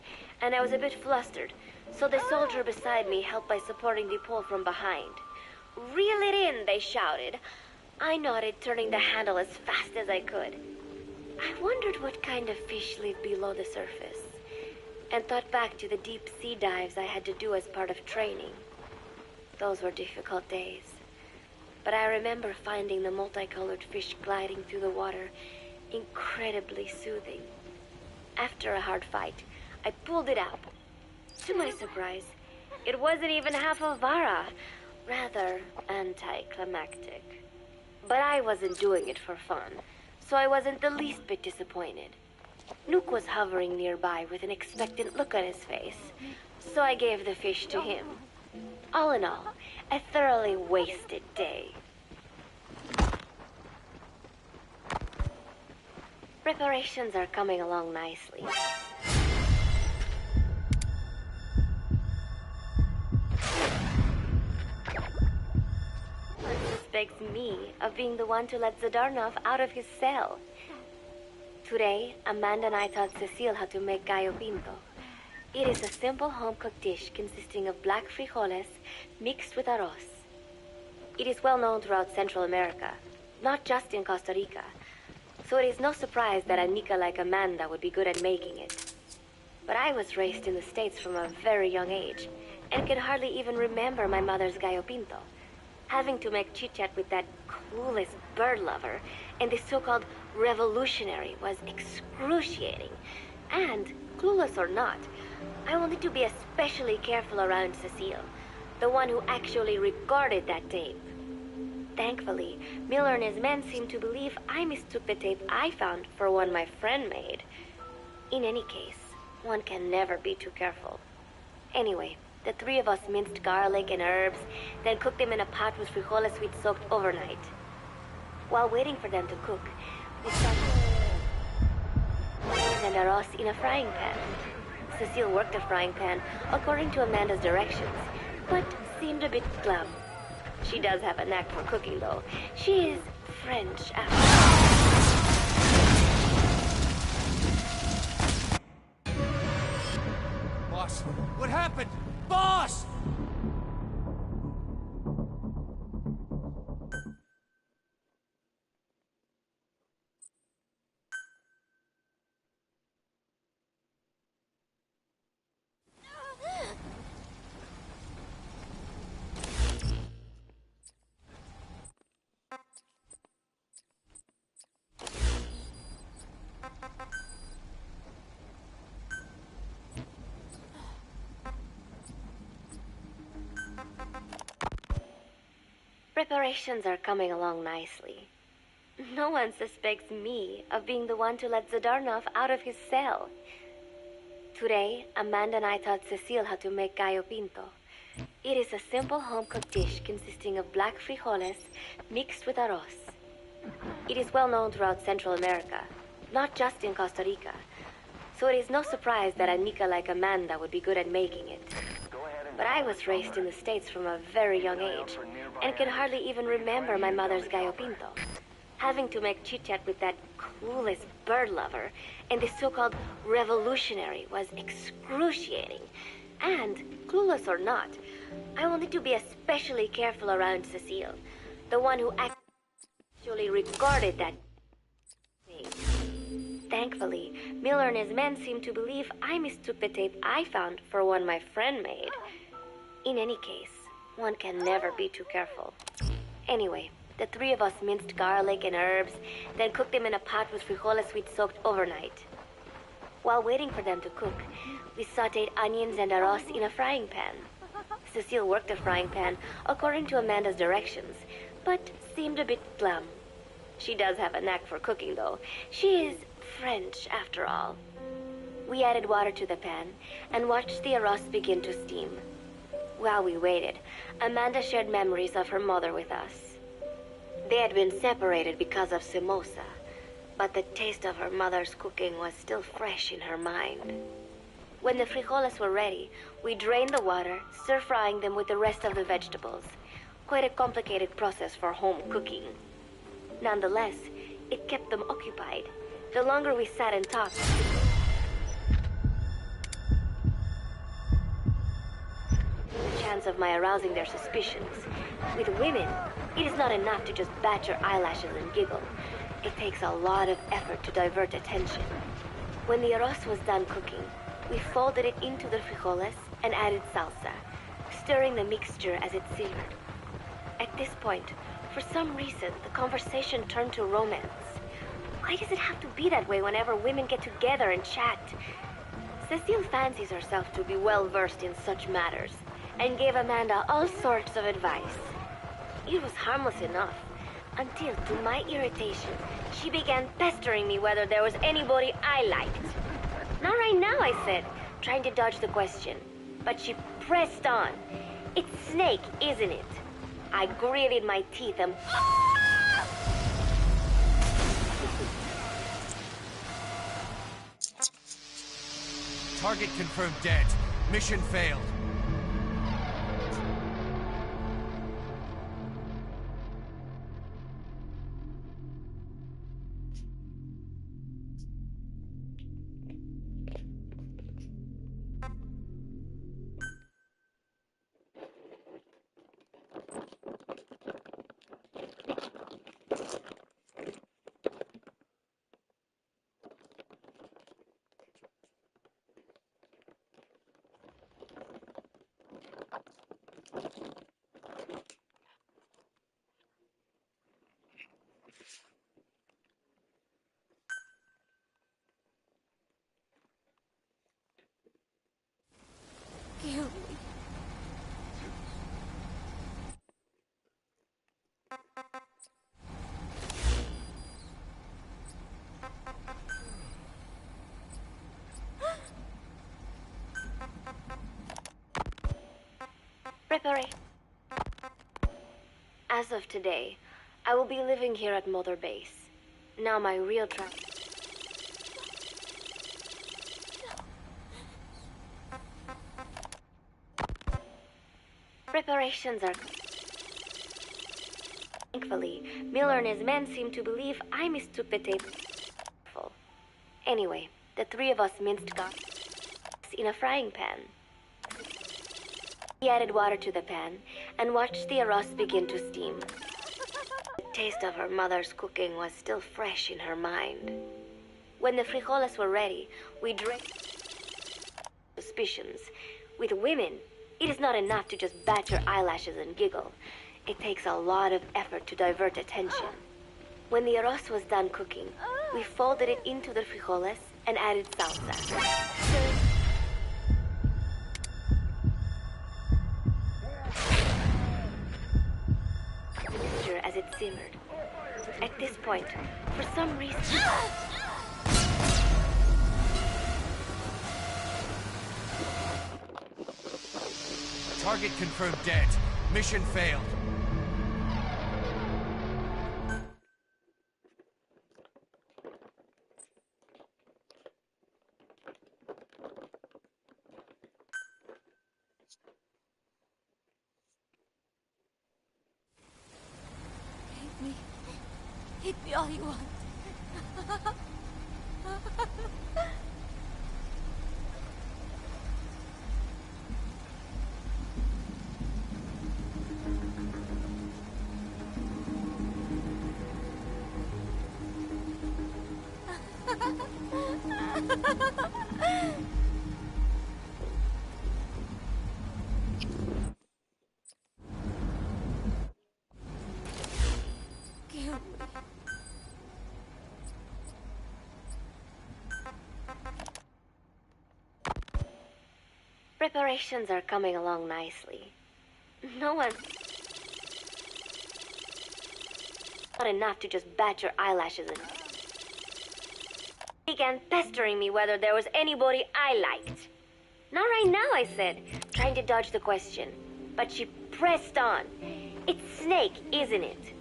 and I was a bit flustered, so the soldier beside me helped by supporting the pole from behind. "Reel it in," they shouted. I nodded, turning the handle as fast as I could. I wondered what kind of fish lived below the surface, and thought back to the deep sea dives I had to do as part of training. Those were difficult days, but I remember finding the multicolored fish gliding through the water incredibly soothing. After a hard fight, I pulled it out. To my surprise, it wasn't even half a vara, rather anticlimactic. But I wasn't doing it for fun, so I wasn't the least bit disappointed. Nuke was hovering nearby with an expectant look on his face, so I gave the fish to him. All in all, a thoroughly wasted day. Preparations are coming along nicely. One suspects me of being the one to let Zadarnov out of his cell. Today, Amanda and I taught Cecile how to make gallo pinto. It is a simple home-cooked dish consisting of black frijoles mixed with arroz. It is well known throughout Central America, not just in Costa Rica, so it is no surprise that a Nica like Amanda would be good at making it. But I was raised in the States from a very young age, and can hardly even remember my mother's gallo pinto. Having to make chit-chat with that clueless bird lover and the so-called revolutionary was excruciating. And, clueless or not, I wanted to be especially careful around Cecile, the one who actually recorded that tape. Thankfully, Miller and his men seemed to believe I mistook the tape I found for one my friend made. In any case, one can never be too careful. Anyway, the three of us minced garlic and herbs, then cooked them in a pot with frijoles we'd soaked overnight. While waiting for them to cook, we started and arroz in a frying pan. Cecile worked the frying pan according to Amanda's directions, but seemed a bit glum. She does have a knack for cooking, though. She is French after all. Boss, what happened? Boss! Preparations are coming along nicely. No one suspects me of being the one to let Zadarnov out of his cell. Today, Amanda and I taught Cecile how to make gallo pinto. It is a simple home-cooked dish consisting of black frijoles mixed with arroz. It is well known throughout Central America, not just in Costa Rica. So it is no surprise that a Nica like Amanda would be good at making it. But I was raised in the States from a very young age, and can hardly even remember my mother's gallo pinto. Having to make chit-chat with that clueless bird lover and the so-called revolutionary was excruciating. And, clueless or not, I wanted to be especially careful around Cecile, the one who actually regarded that thing. Thankfully, Miller and his men seemed to believe I mistook the tape I found for one my friend made. In any case, one can never be too careful. Anyway, the three of us minced garlic and herbs, then cooked them in a pot with frijoles we'd soaked overnight. While waiting for them to cook, we sautéed onions and arroz in a frying pan. Cecile worked the frying pan according to Amanda's directions, but seemed a bit glum. She does have a knack for cooking, though. She is French, after all. We added water to the pan and watched the arroz begin to steam. While we waited, Amanda shared memories of her mother with us. They had been separated because of Somoza, but the taste of her mother's cooking was still fresh in her mind. When the frijoles were ready, we drained the water, stir-frying them with the rest of the vegetables. Quite a complicated process for home cooking. Nonetheless, it kept them occupied. The longer we sat and talked, the chance of my arousing their suspicions. With women, it is not enough to just bat your eyelashes and giggle. It takes a lot of effort to divert attention. When the arroz was done cooking, we folded it into the frijoles and added salsa, stirring the mixture as it simmered. At this point, for some reason, the conversation turned to romance. Why does it have to be that way whenever women get together and chat? Cecile fancies herself to be well-versed in such matters, and gave Amanda all sorts of advice. It was harmless enough, until, to my irritation, she began pestering me whether there was anybody I liked. Not right now, I said, trying to dodge the question. But she pressed on. It's Snake, isn't it? I gritted my teeth and... Target confirmed dead. Mission failed. Preparation. As of today, I will be living here at Mother Base. Now my real preparations are... Thankfully, Miller and his men seem to believe I mistook the tape. Anyway, the three of us minced garlics in a frying pan. He added water to the pan and watched the arroz begin to steam. The taste of her mother's cooking was still fresh in her mind. When the frijoles were ready, we drank suspicions. With women, it is not enough to just bat your eyelashes and giggle. It takes a lot of effort to divert attention. When the arroz was done cooking, we folded it into the frijoles and added salsa. As it simmered. At this point, for some reason... Target confirmed dead. Mission failed. Hit me all you want. Preparations are coming along nicely. No one... Not enough to just bat your eyelashes and... Began pestering me whether there was anybody I liked. Not right now, I said, trying to dodge the question. But she pressed on. It's Snake, isn't it?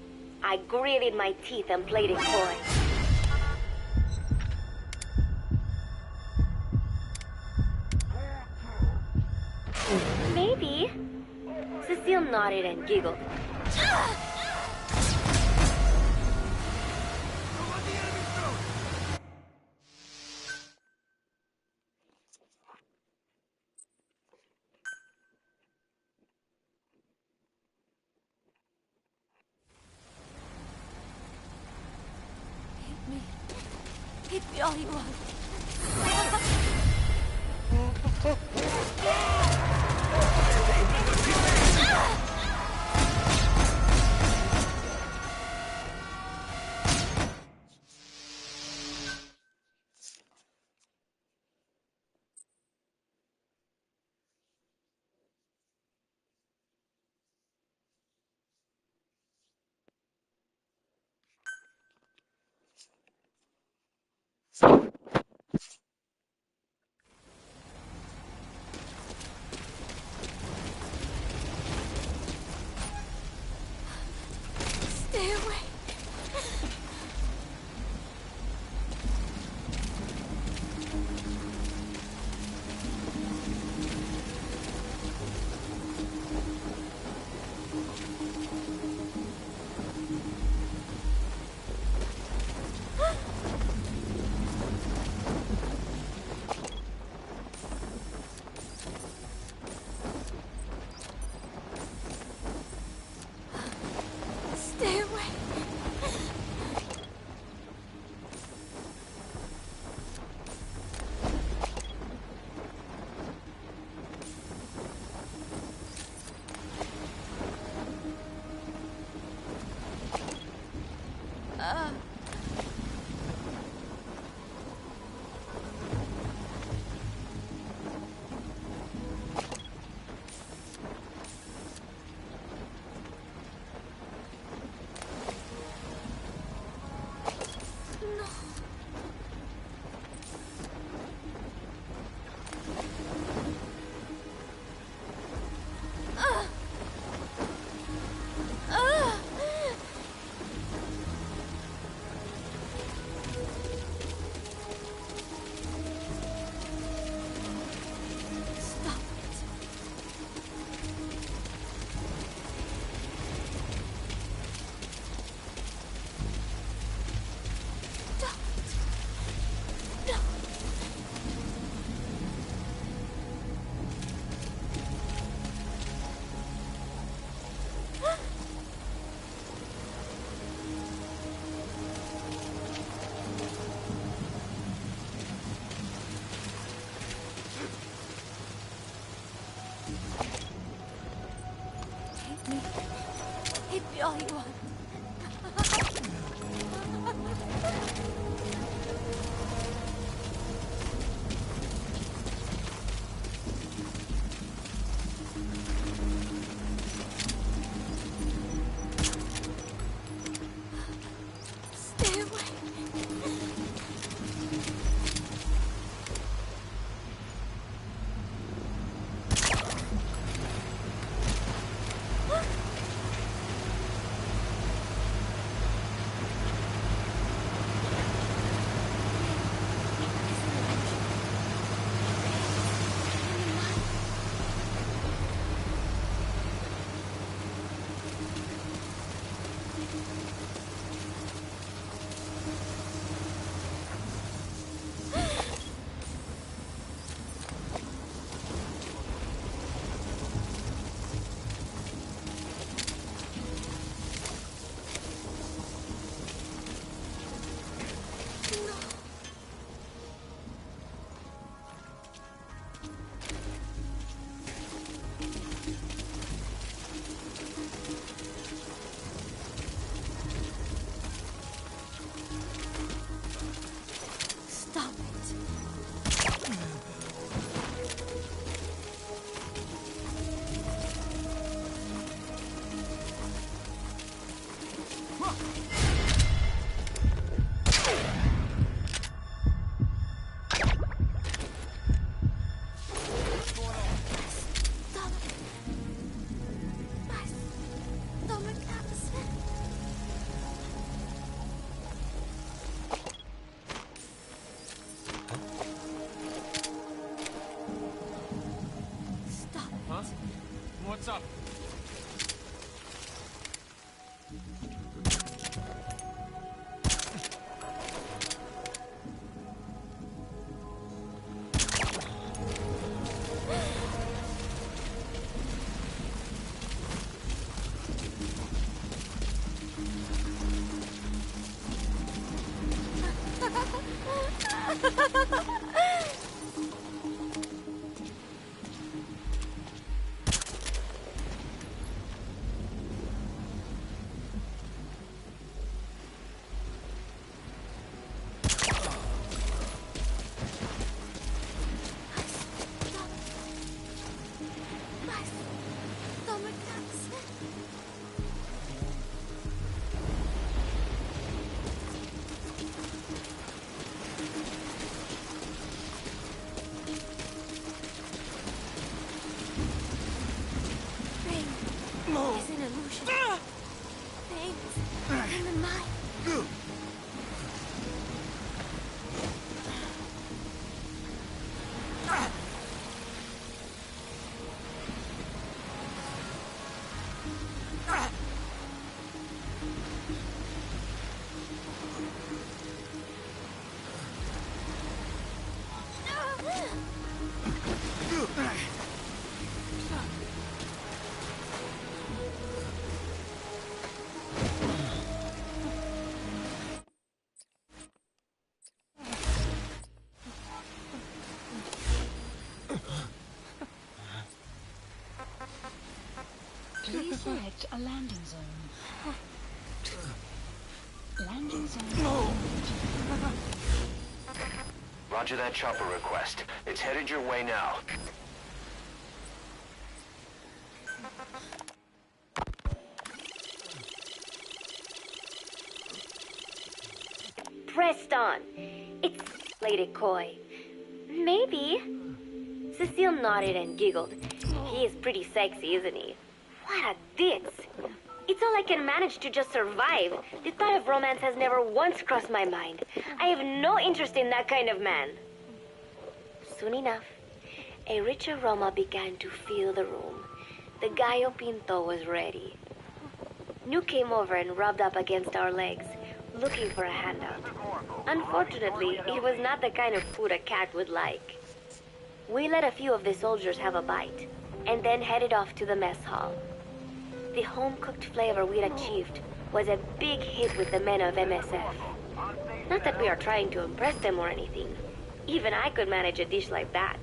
I gritted my teeth and played it coy. Maybe. Cecile nodded and giggled. Hit me all you want. all you want. Stay away. Stop it. Stop it. My stomach hurts. Stop it. Huh? What's up? My stomach hurts. Pain is an illusion. Pain is in the mind. Please select a landing zone. Landing zone. Roger that chopper request. It's headed your way now. Pressed on. It's Lady Coy. Maybe. Cecile nodded and giggled. He is pretty sexy, isn't he? What a ditz. It's all I can manage to just survive. The thought of romance has never once crossed my mind. I have no interest in that kind of man. Soon enough, a rich aroma began to fill the room. The Gallo Pinto was ready. New came over and rubbed up against our legs, looking for a handout. Unfortunately, it was not the kind of food a cat would like. We let a few of the soldiers have a bite, and then headed off to the mess hall. The home-cooked flavor we'd achieved was a big hit with the men of MSF. Not that we are trying to impress them or anything. Even I could manage a dish like that.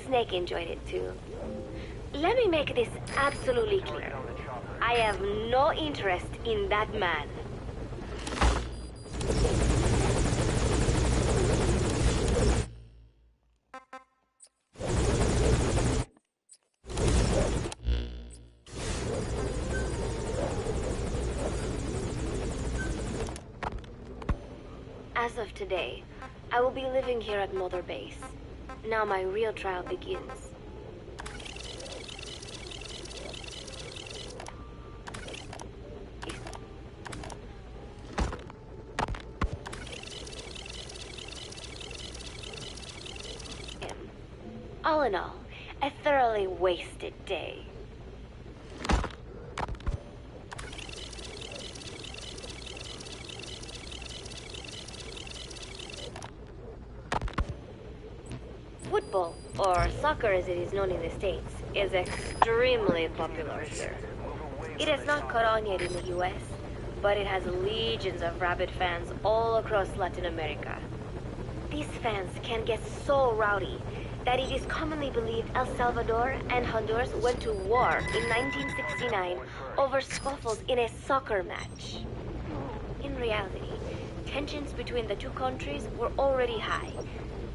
Snake enjoyed it too. Let me make this absolutely clear. I have no interest in that man. As of today, I will be living here at Mother Base. Now my real trial begins. All in all, a thoroughly wasted day. Football, or soccer as it is known in the States, is extremely popular here. It has not caught on yet in the US, but it has legions of rabid fans all across Latin America. These fans can get so rowdy that it is commonly believed El Salvador and Honduras went to war in 1969 over scuffles in a soccer match. In reality, tensions between the two countries were already high.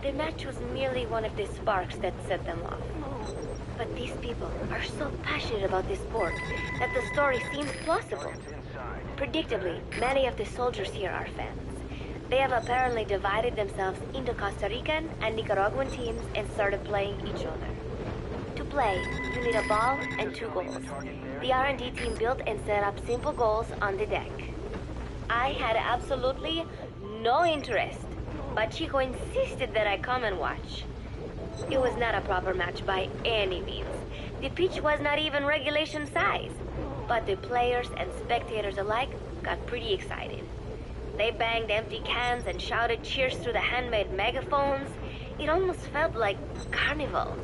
The match was merely one of the sparks that set them off. But these people are so passionate about this sport that the story seems plausible. Predictably, many of the soldiers here are fans. They have apparently divided themselves into Costa Rican and Nicaraguan teams and started playing each other. To play, you need a ball and 2 goals. The R&D team built and set up simple goals on the deck. I had absolutely no interest, but Chico insisted that I come and watch. It was not a proper match by any means. The pitch was not even regulation size, but the players and spectators alike got pretty excited. They banged empty cans and shouted cheers through the handmade megaphones. It almost felt like carnival.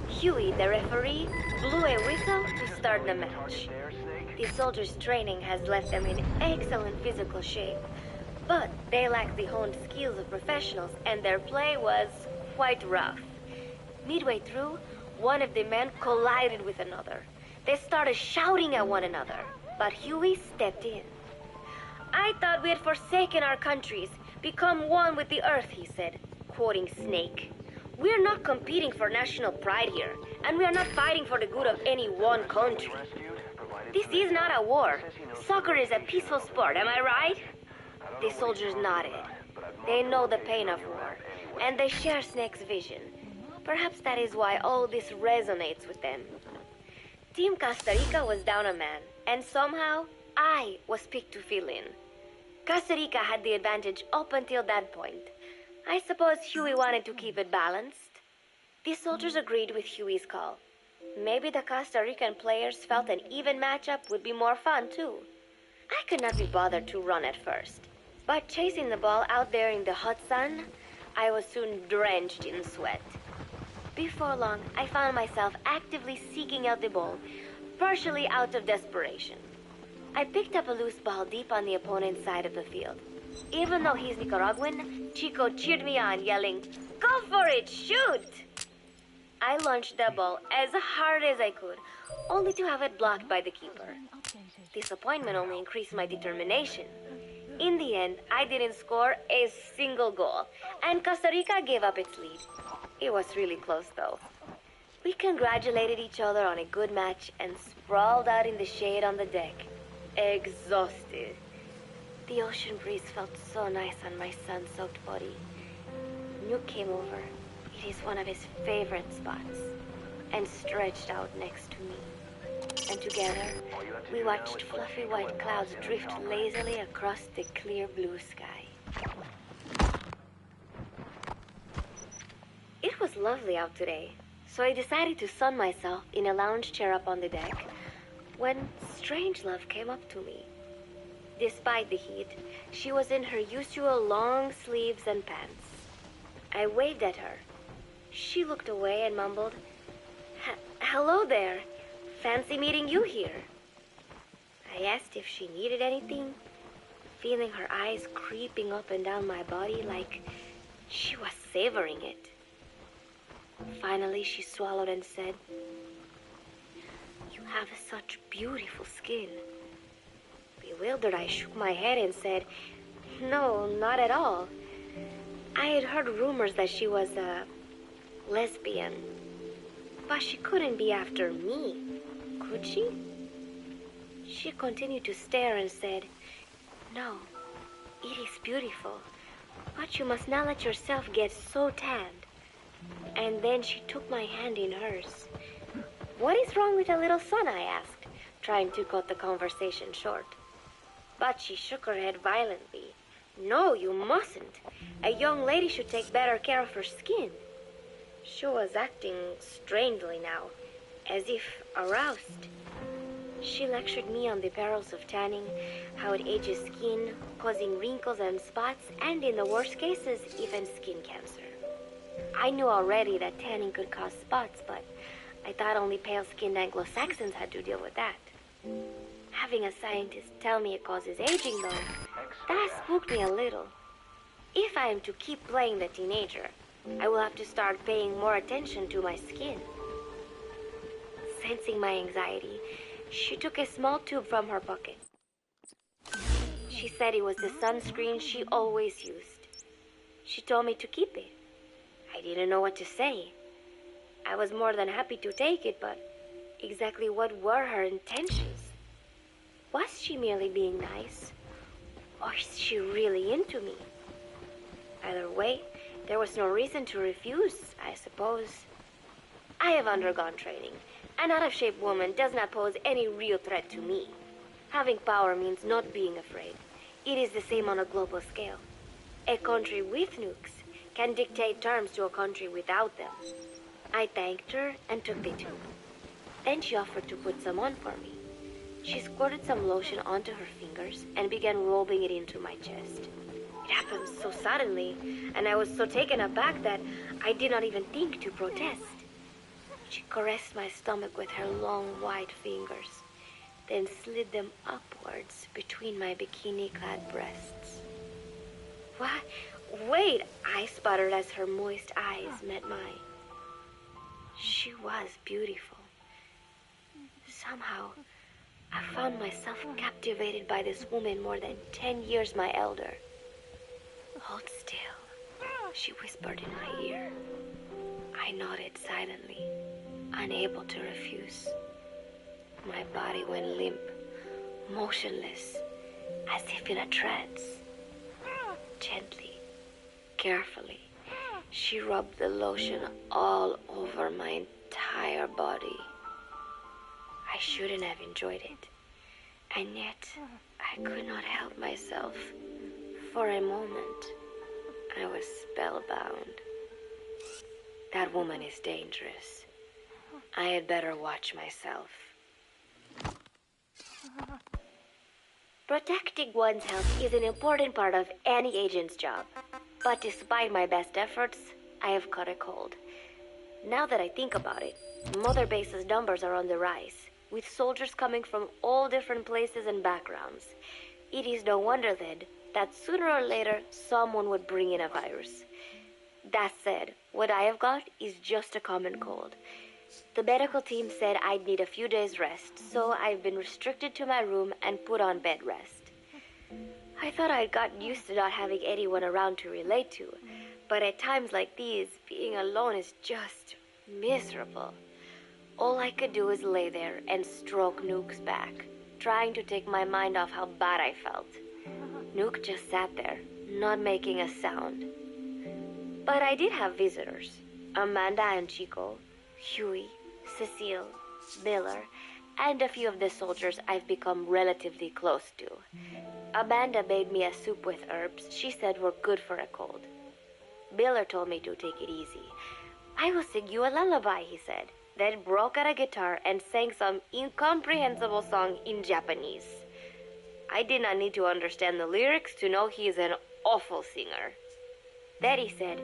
Huey, the referee, blew a whistle to start the match. The soldiers' training has left them in excellent physical shape, but they lack the honed skills of professionals, and their play was quite rough. Midway through, one of the men collided with another. They started shouting at one another, but Huey stepped in. "I thought we had forsaken our countries, become one with the earth," he said, quoting Snake. "We're not competing for national pride here, and we are not fighting for the good of any one country. This is not a war. Soccer is a peaceful sport, am I right?" The soldiers nodded. They know the pain of war, and they share Snake's vision. Perhaps that is why all this resonates with them. Team Costa Rica was down a man, and somehow I was picked to fill in. Costa Rica had the advantage up until that point. I suppose Huey wanted to keep it balanced. The soldiers agreed with Huey's call. Maybe the Costa Rican players felt an even matchup would be more fun, too. I could not be bothered to run at first, but chasing the ball out there in the hot sun, I was soon drenched in sweat. Before long, I found myself actively seeking out the ball, partially out of desperation. I picked up a loose ball deep on the opponent's side of the field. Even though he's Nicaraguan, Chico cheered me on, yelling, "Go for it, shoot!" I launched the ball as hard as I could, only to have it blocked by the keeper. Disappointment only increased my determination. In the end, I didn't score a single goal, and Costa Rica gave up its lead. It was really close, though. We congratulated each other on a good match and sprawled out in the shade on the deck, exhausted. The ocean breeze felt so nice on my sun-soaked body. Nuke came over. It is one of his favorite spots, and stretched out next to me. And together, we watched fluffy white clouds drift lazily across the clear blue sky. It was lovely out today, so I decided to sun myself in a lounge chair up on the deck, when Strangelove came up to me. Despite the heat, she was in her usual long sleeves and pants. I waved at her. She looked away and mumbled, "Hello there. Fancy meeting you here." I asked if she needed anything, feeling her eyes creeping up and down my body like she was savoring it. Finally, she swallowed and said, "You have such beautiful skin. Bewildered, I shook my head and said, no, not at all. I had heard rumors that she was a lesbian. But she couldn't be after me, could she? She continued to stare and said, no, it is beautiful, but you must not let yourself get so tanned. And then she took my hand in hers. What is wrong with a little son, I asked, trying to cut the conversation short. But she shook her head violently. No, you mustn't. A young lady should take better care of her skin. She was acting strangely now, as if aroused. She lectured me on the perils of tanning, how it ages skin, causing wrinkles and spots, and in the worst cases, even skin cancer. I knew already that tanning could cause spots, but I thought only pale-skinned Anglo-Saxons had to deal with that. Having a scientist tell me it causes aging, though, that spooked me a little. If I am to keep playing the teenager, I will have to start paying more attention to my skin. Sensing my anxiety, she took a small tube from her pocket. She said it was the sunscreen she always used. She told me to keep it. I didn't know what to say. I was more than happy to take it, but exactly what were her intentions? Was she merely being nice? Or is she really into me? Either way, there was no reason to refuse, I suppose. I have undergone training. An out-of-shape woman does not pose any real threat to me. Having power means not being afraid. It is the same on a global scale. A country with nukes can dictate terms to a country without them. I thanked her and took the tube. Then she offered to put some on for me. She squirted some lotion onto her fingers and began rolling it into my chest. It happened so suddenly, and I was so taken aback that I did not even think to protest. She caressed my stomach with her long white fingers, then slid them upwards between my bikini-clad breasts. What? Wait, I sputtered as her moist eyes met mine. She was beautiful. Somehow, I found myself captivated by this woman more than 10 years my elder. Hold still, she whispered in my ear. I nodded silently, unable to refuse. My body went limp, motionless, as if in a trance. Gently, carefully, she rubbed the lotion all over my entire body. I shouldn't have enjoyed it, and yet I could not help myself. For a moment, I was spellbound. That woman is dangerous. I had better watch myself. Protecting one's health is an important part of any agent's job. But despite my best efforts, I have caught a cold. Now that I think about it, Mother Base's numbers are on the rise, with soldiers coming from all different places and backgrounds. It is no wonder, then, that sooner or later someone would bring in a virus. That said, what I have got is just a common cold. The medical team said I'd need a few days rest, so I've been restricted to my room and put on bed rest. I thought I'd gotten used to not having anyone around to relate to, but at times like these, being alone is just miserable. All I could do is lay there and stroke Nuke's back, trying to take my mind off how bad I felt. Nuke just sat there, not making a sound. But I did have visitors. Amanda and Chico, Huey, Cecile, Miller, and a few of the soldiers I've become relatively close to. Amanda made me a soup with herbs she said were good for a cold. Miller told me to take it easy. I will sing you a lullaby, he said, then broke out a guitar and sang some incomprehensible song in Japanese. I did not need to understand the lyrics to know he is an awful singer. Then he said,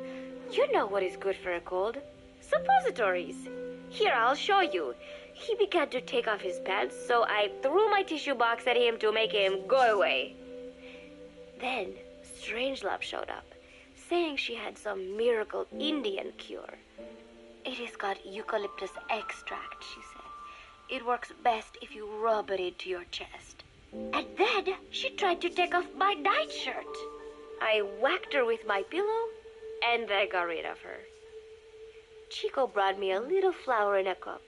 "You know what is good for a cold? Suppositories. Here, I'll show you." He began to take off his pants, so I threw my tissue box at him to make him go away. Then Strangelove showed up, saying she had some miracle Indian cure. It has got eucalyptus extract, she said, It works best if you rub it into your chest. And then she tried to take off my nightshirt. I whacked her with my pillow, and I got rid of her. Chico brought me a little flower in a cup.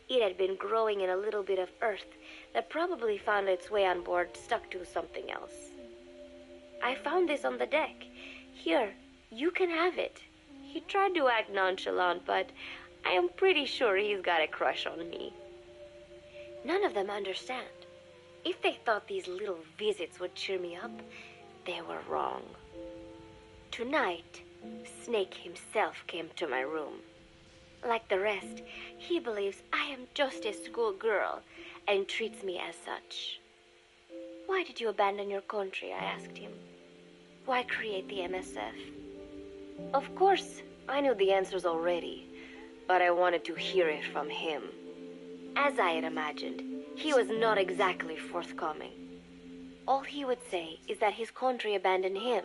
It had been growing in a little bit of earth that probably found its way on board stuck to something else. I found this on the deck. Here, you can have it. He tried to act nonchalant, but I am pretty sure he's got a crush on me. None of them understand. If they thought these little visits would cheer me up, they were wrong. Tonight, Snake himself came to my room. Like the rest, he believes I am just a schoolgirl and treats me as such. Why did you abandon your country? I asked him. Why create the MSF? Of course, I knew the answers already, but I wanted to hear it from him. As I had imagined, he was not exactly forthcoming. All he would say is that his country abandoned him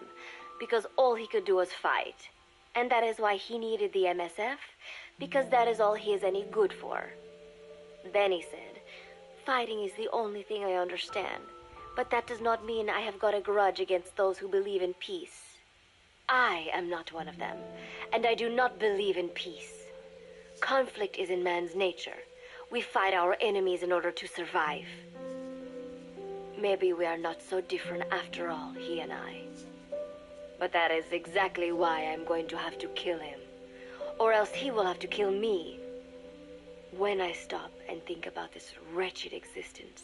because all he could do was fight. And that is why he needed the MSF, because that is all he is any good for. Then he said, fighting is the only thing I understand, but that does not mean I have got a grudge against those who believe in peace. I am not one of them, and I do not believe in peace. Conflict is in man's nature. We fight our enemies in order to survive. Maybe we are not so different after all, he and I. But that is exactly why I'm going to have to kill him. Or else he will have to kill me. When I stop and think about this wretched existence,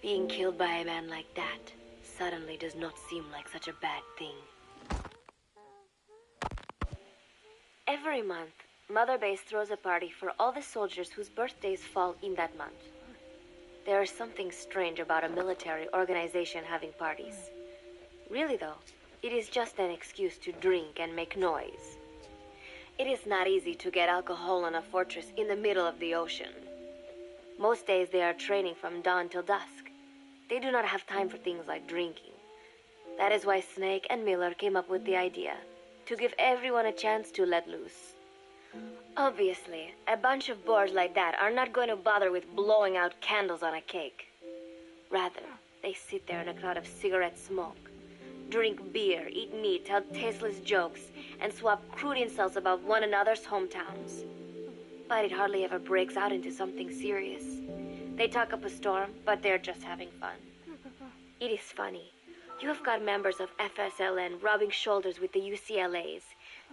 being killed by a man like that suddenly does not seem like such a bad thing. Every month, Mother Base throws a party for all the soldiers whose birthdays fall in that month. There is something strange about a military organization having parties. Really though, it is just an excuse to drink and make noise. It is not easy to get alcohol on a fortress in the middle of the ocean. Most days they are training from dawn till dusk. They do not have time for things like drinking. That is why Snake and Miller came up with the idea, to give everyone a chance to let loose. Obviously, a bunch of boors like that are not going to bother with blowing out candles on a cake. Rather, they sit there in a cloud of cigarette smoke, drink beer, eat meat, tell tasteless jokes, and swap crude insults about one another's hometowns. But it hardly ever breaks out into something serious. They talk up a storm, but they're just having fun. It is funny. You have got members of FSLN rubbing shoulders with the UCLAs,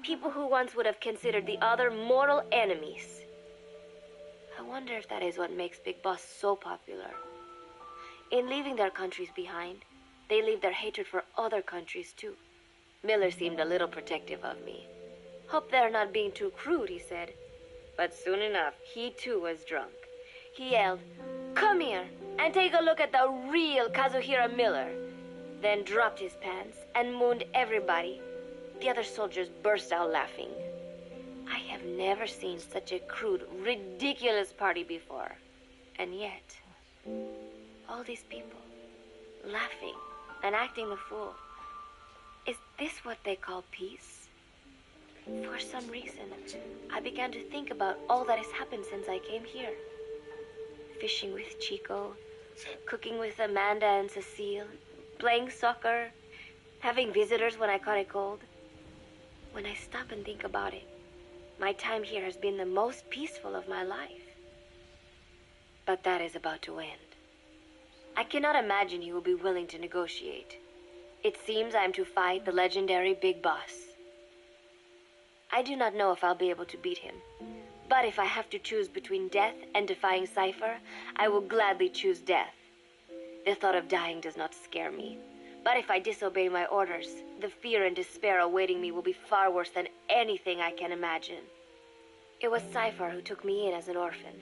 people who once would have considered the other mortal enemies. I wonder if that is what makes Big Boss so popular. In leaving their countries behind, they leave their hatred for other countries too. Miller seemed a little protective of me. Hope they're not being too crude, he said. But soon enough, he too was drunk. He yelled, "Come here and take a look at the real Kazuhira Miller," then dropped his pants and mooned everybody. The other soldiers burst out laughing. I have never seen such a crude, ridiculous party before. And yet, all these people, laughing and acting the fool. Is this what they call peace? For some reason, I began to think about all that has happened since I came here. Fishing with Chico, cooking with Amanda and Cecile, playing soccer, having visitors when I caught a cold. When I stop and think about it, my time here has been the most peaceful of my life. But that is about to end. I cannot imagine he will be willing to negotiate. It seems I am to fight the legendary Big Boss. I do not know if I'll be able to beat him, but if I have to choose between death and defying Cypher, I will gladly choose death. The thought of dying does not scare me, but if I disobey my orders, the fear and despair awaiting me will be far worse than anything I can imagine. It was Cypher who took me in as an orphan,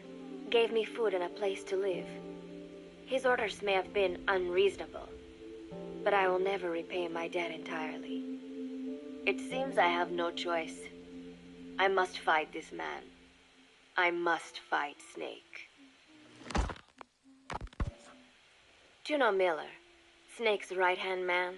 gave me food and a place to live. His orders may have been unreasonable, but I will never repay my debt entirely. It seems I have no choice. I must fight this man. I must fight Snake. Do you know Miller, Snake's right-hand man?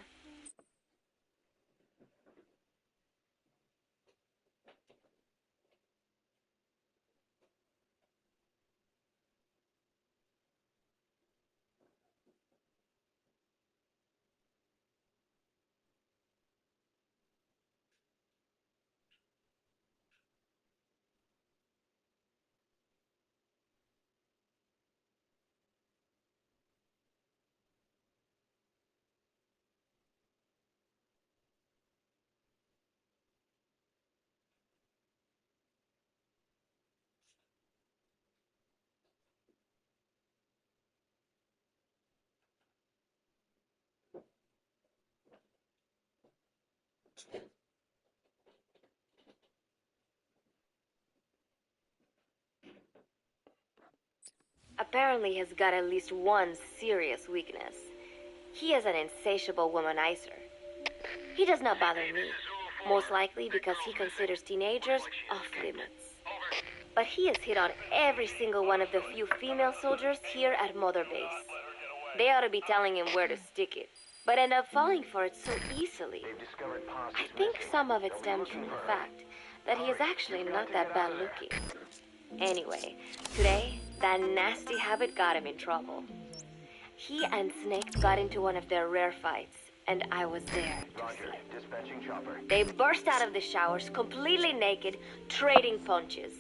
apparently has got at least one serious weakness. He is an insatiable womanizer. He does not bother me, most likely because he considers teenagers off limits. But he has hit on every single one of the few female soldiers here at Mother Base. They ought to be telling him where to stick it, but end up falling for it so easily. I think some of it stems from the fact that he is actually not that bad looking. Anyway, today, that nasty habit got him in trouble. He and Snake got into one of their rare fights, and I was there to see it. They burst out of the showers, completely naked, trading punches.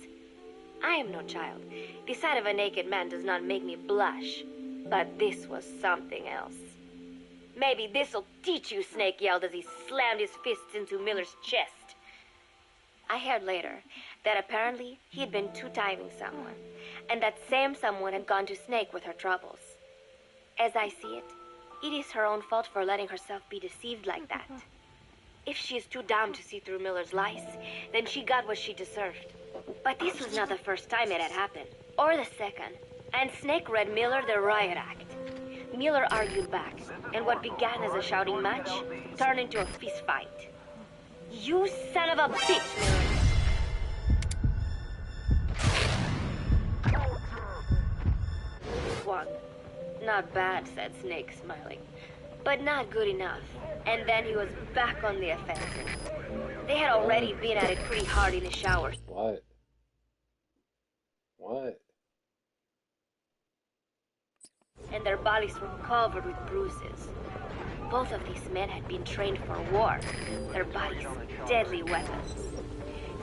I am no child. The sight of a naked man does not make me blush. But this was something else. "Maybe this'll teach you," Snake yelled as he slammed his fists into Miller's chest. I heard later that apparently he had been two-timing someone, and that same someone had gone to Snake with her troubles. As I see it, it is her own fault for letting herself be deceived like that. If she is too dumb to see through Miller's lies, then she got what she deserved. But this was not the first time it had happened, or the second, and Snake read Miller the riot act. Miller argued back, and what began as a shouting match turned into a fist fight. "You son of a bitch, Miller!" One. "Not bad," said Snake, smiling. "But not good enough." And then he was back on the offensive. They had already been at it pretty hard in the showers. What? What? And their bodies were covered with bruises. Both of these men had been trained for war, their bodies deadly weapons.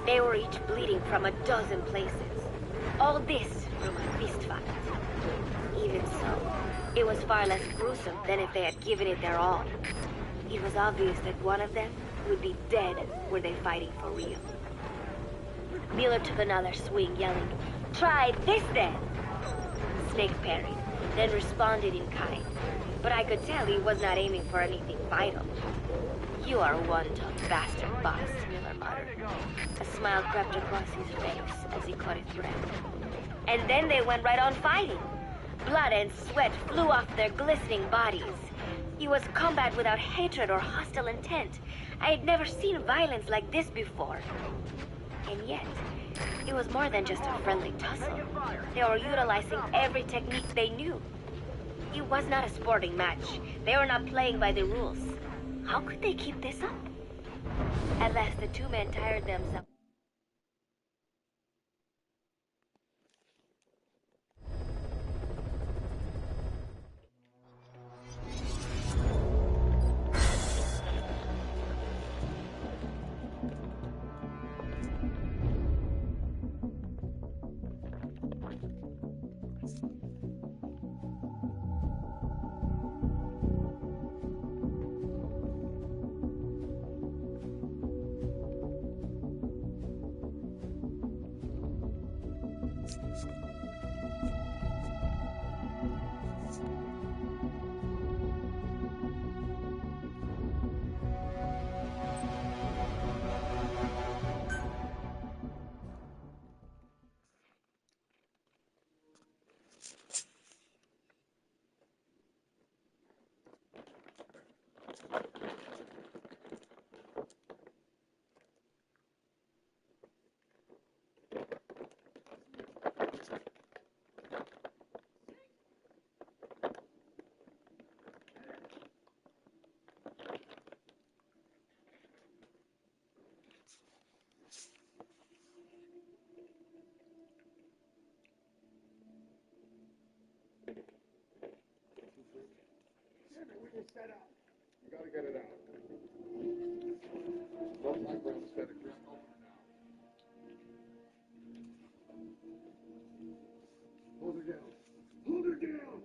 They were each bleeding from a dozen places. All this from a fist fight. Even so, it was far less gruesome than if they had given it their all. It was obvious that one of them would be dead were they fighting for real. Miller took another swing, yelling, "Try this then!" Snake parried, then responded in kind, but I could tell he was not aiming for anything vital. "You are one tough bastard, boss," Miller muttered. A smile crept across his face as he caught his breath. And then they went right on fighting. Blood and sweat flew off their glistening bodies. It was combat without hatred or hostile intent. I had never seen violence like this before. And yet, it was more than just a friendly tussle. They were utilizing every technique they knew. It was not a sporting match. They were not playing by the rules. How could they keep this up? At last, the two men tired themselves. Set up. You gotta get it out. Looks like we're instead of grand opener now. Hold her down. Hold her down!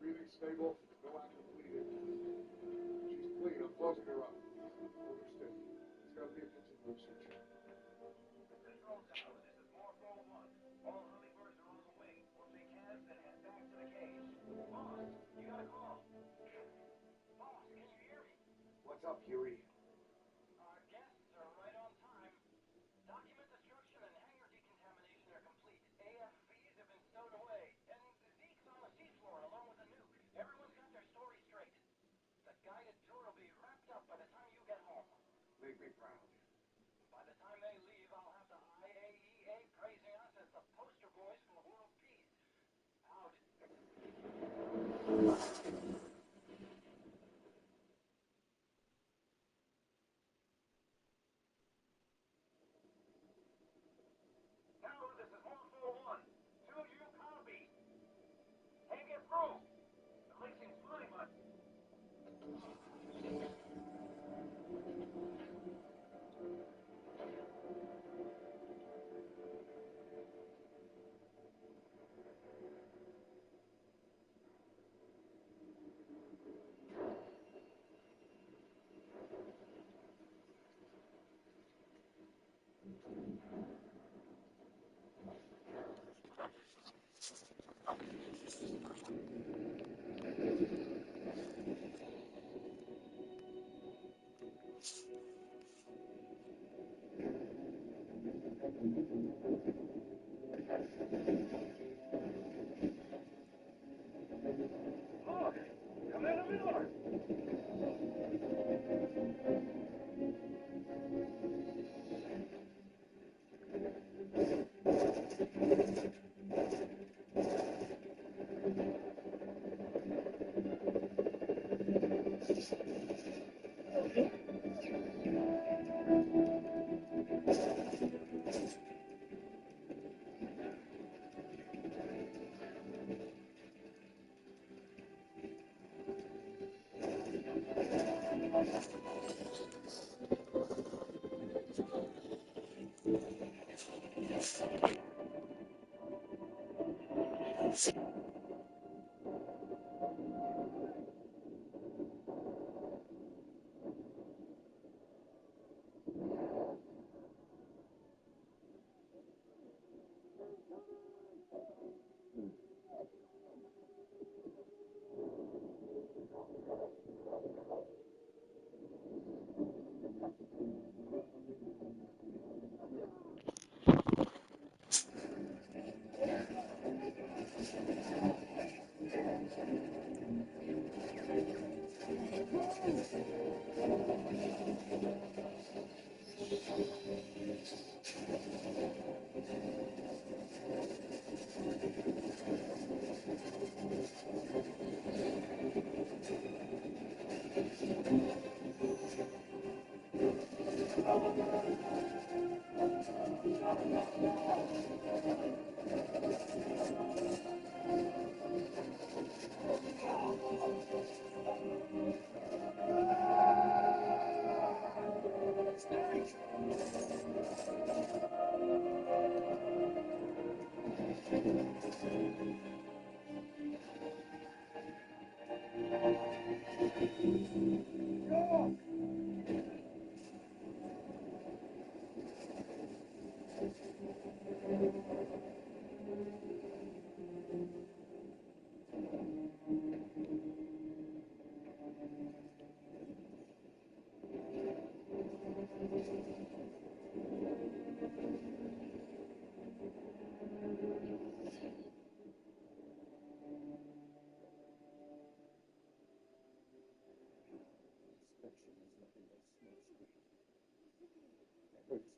Breathing stable, no active bleeding. She's clean, I'm closing her up. Hold her steady. It's gotta be a continuous search. Control tower, this is Morpho 1. All hummingbirds are on the way. Once they can, then head back to the cage. Boss, you got a call. Boss, can you hear me? What's up, Huey? Our guests are right on time. Document destruction and hangar decontamination are complete. AFVs have been stowed away. And Zeke's on the seafloor along with a nuke. Everyone's got their story straight. The guided tour will be wrapped up by the time you get home. Make me proud. By the time they leave, I'll have the IAEA praising us as the poster boys for world peace. Out. Tower, this is Morpho 1. Do you copy? Can't get through. The lacing's fine, but... Look! Commander Miller!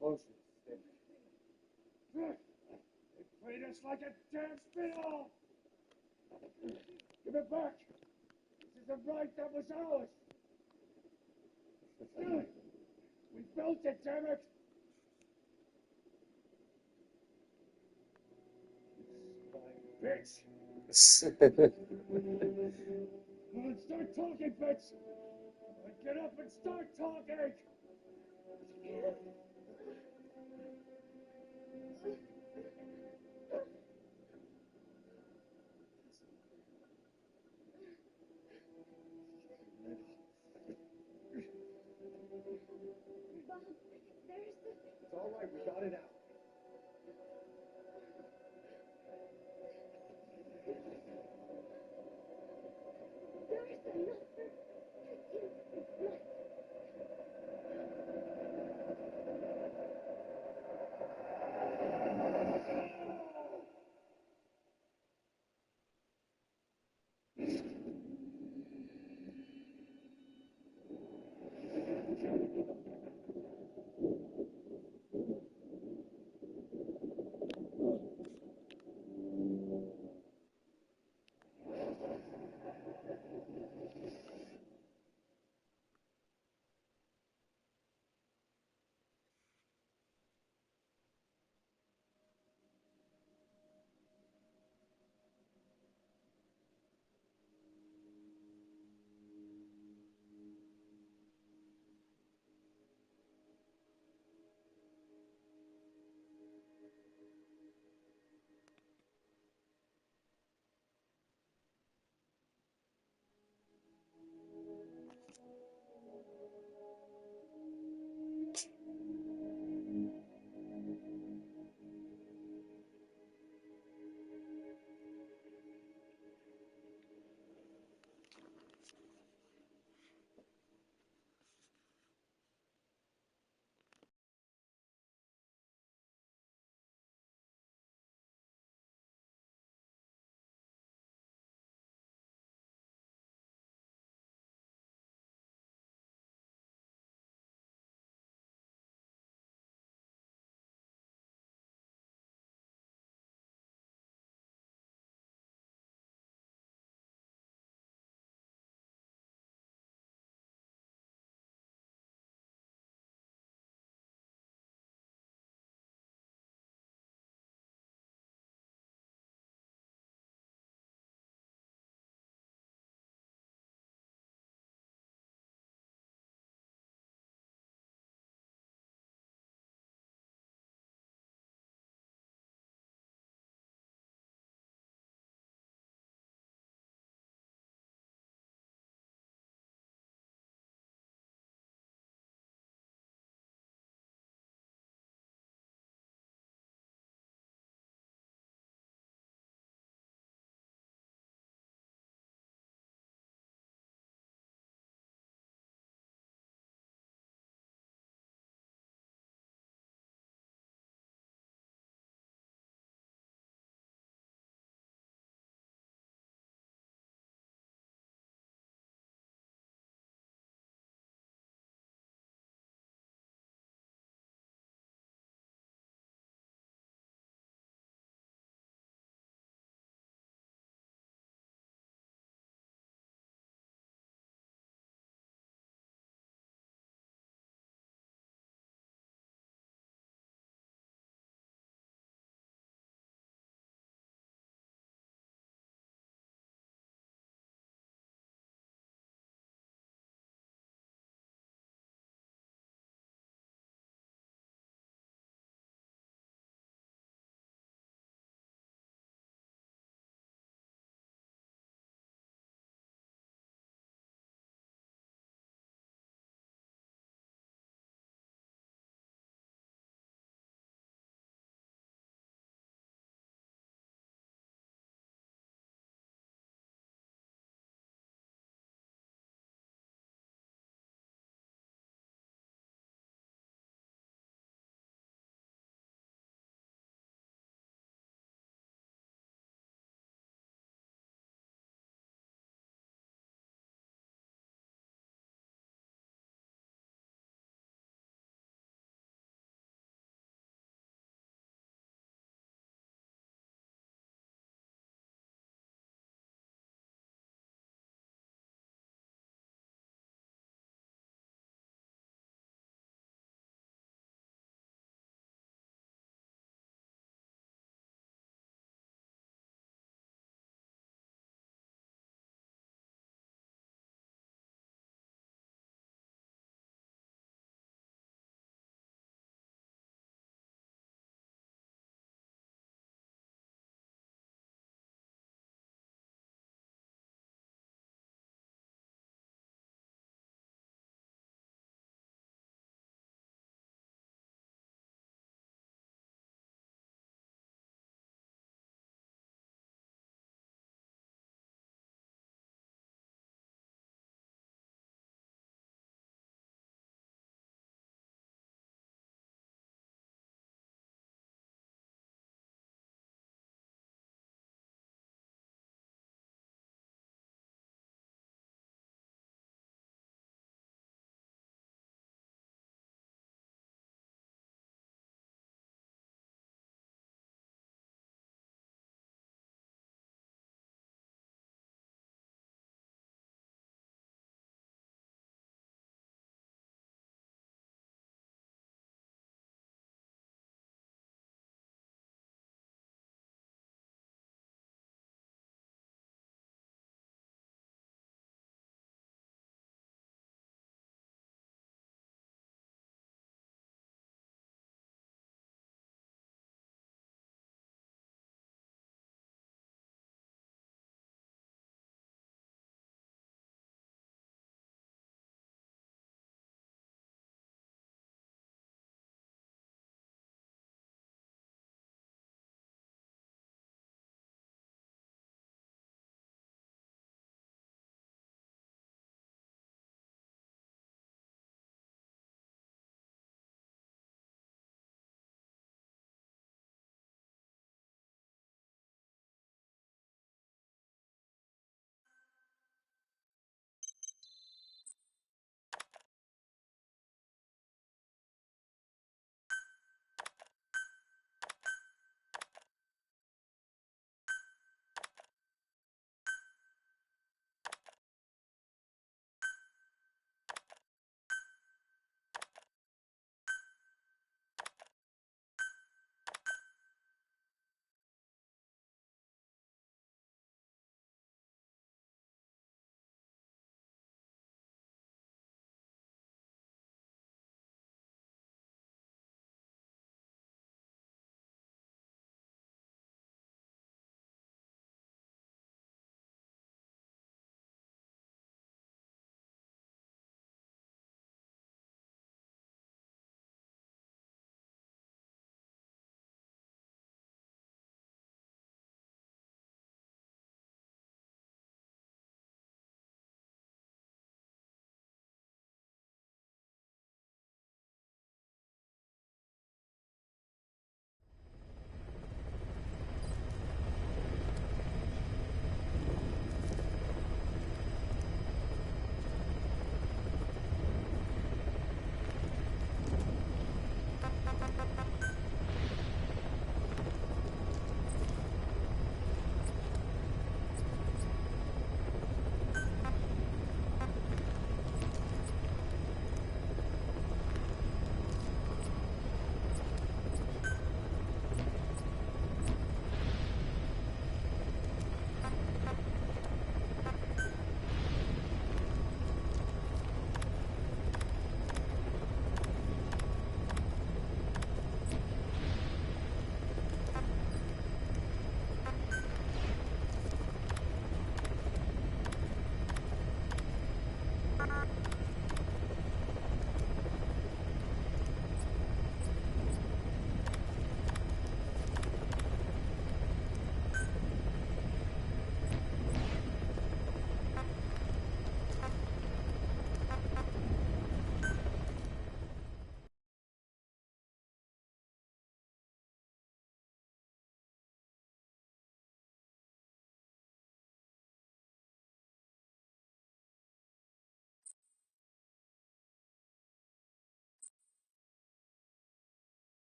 Closer, Stick. They treat us like a damn spin-off! Give it back! This is a right that was ours! We built it, damn it! Bitch! Come on, start talking, bitch! Get up and start talking! Bob, there's the... It's all right, we got it out. There's another...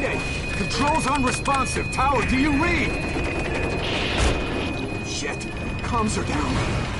Mayday! Controls unresponsive. Tower, do you read? Shit. Comms are down.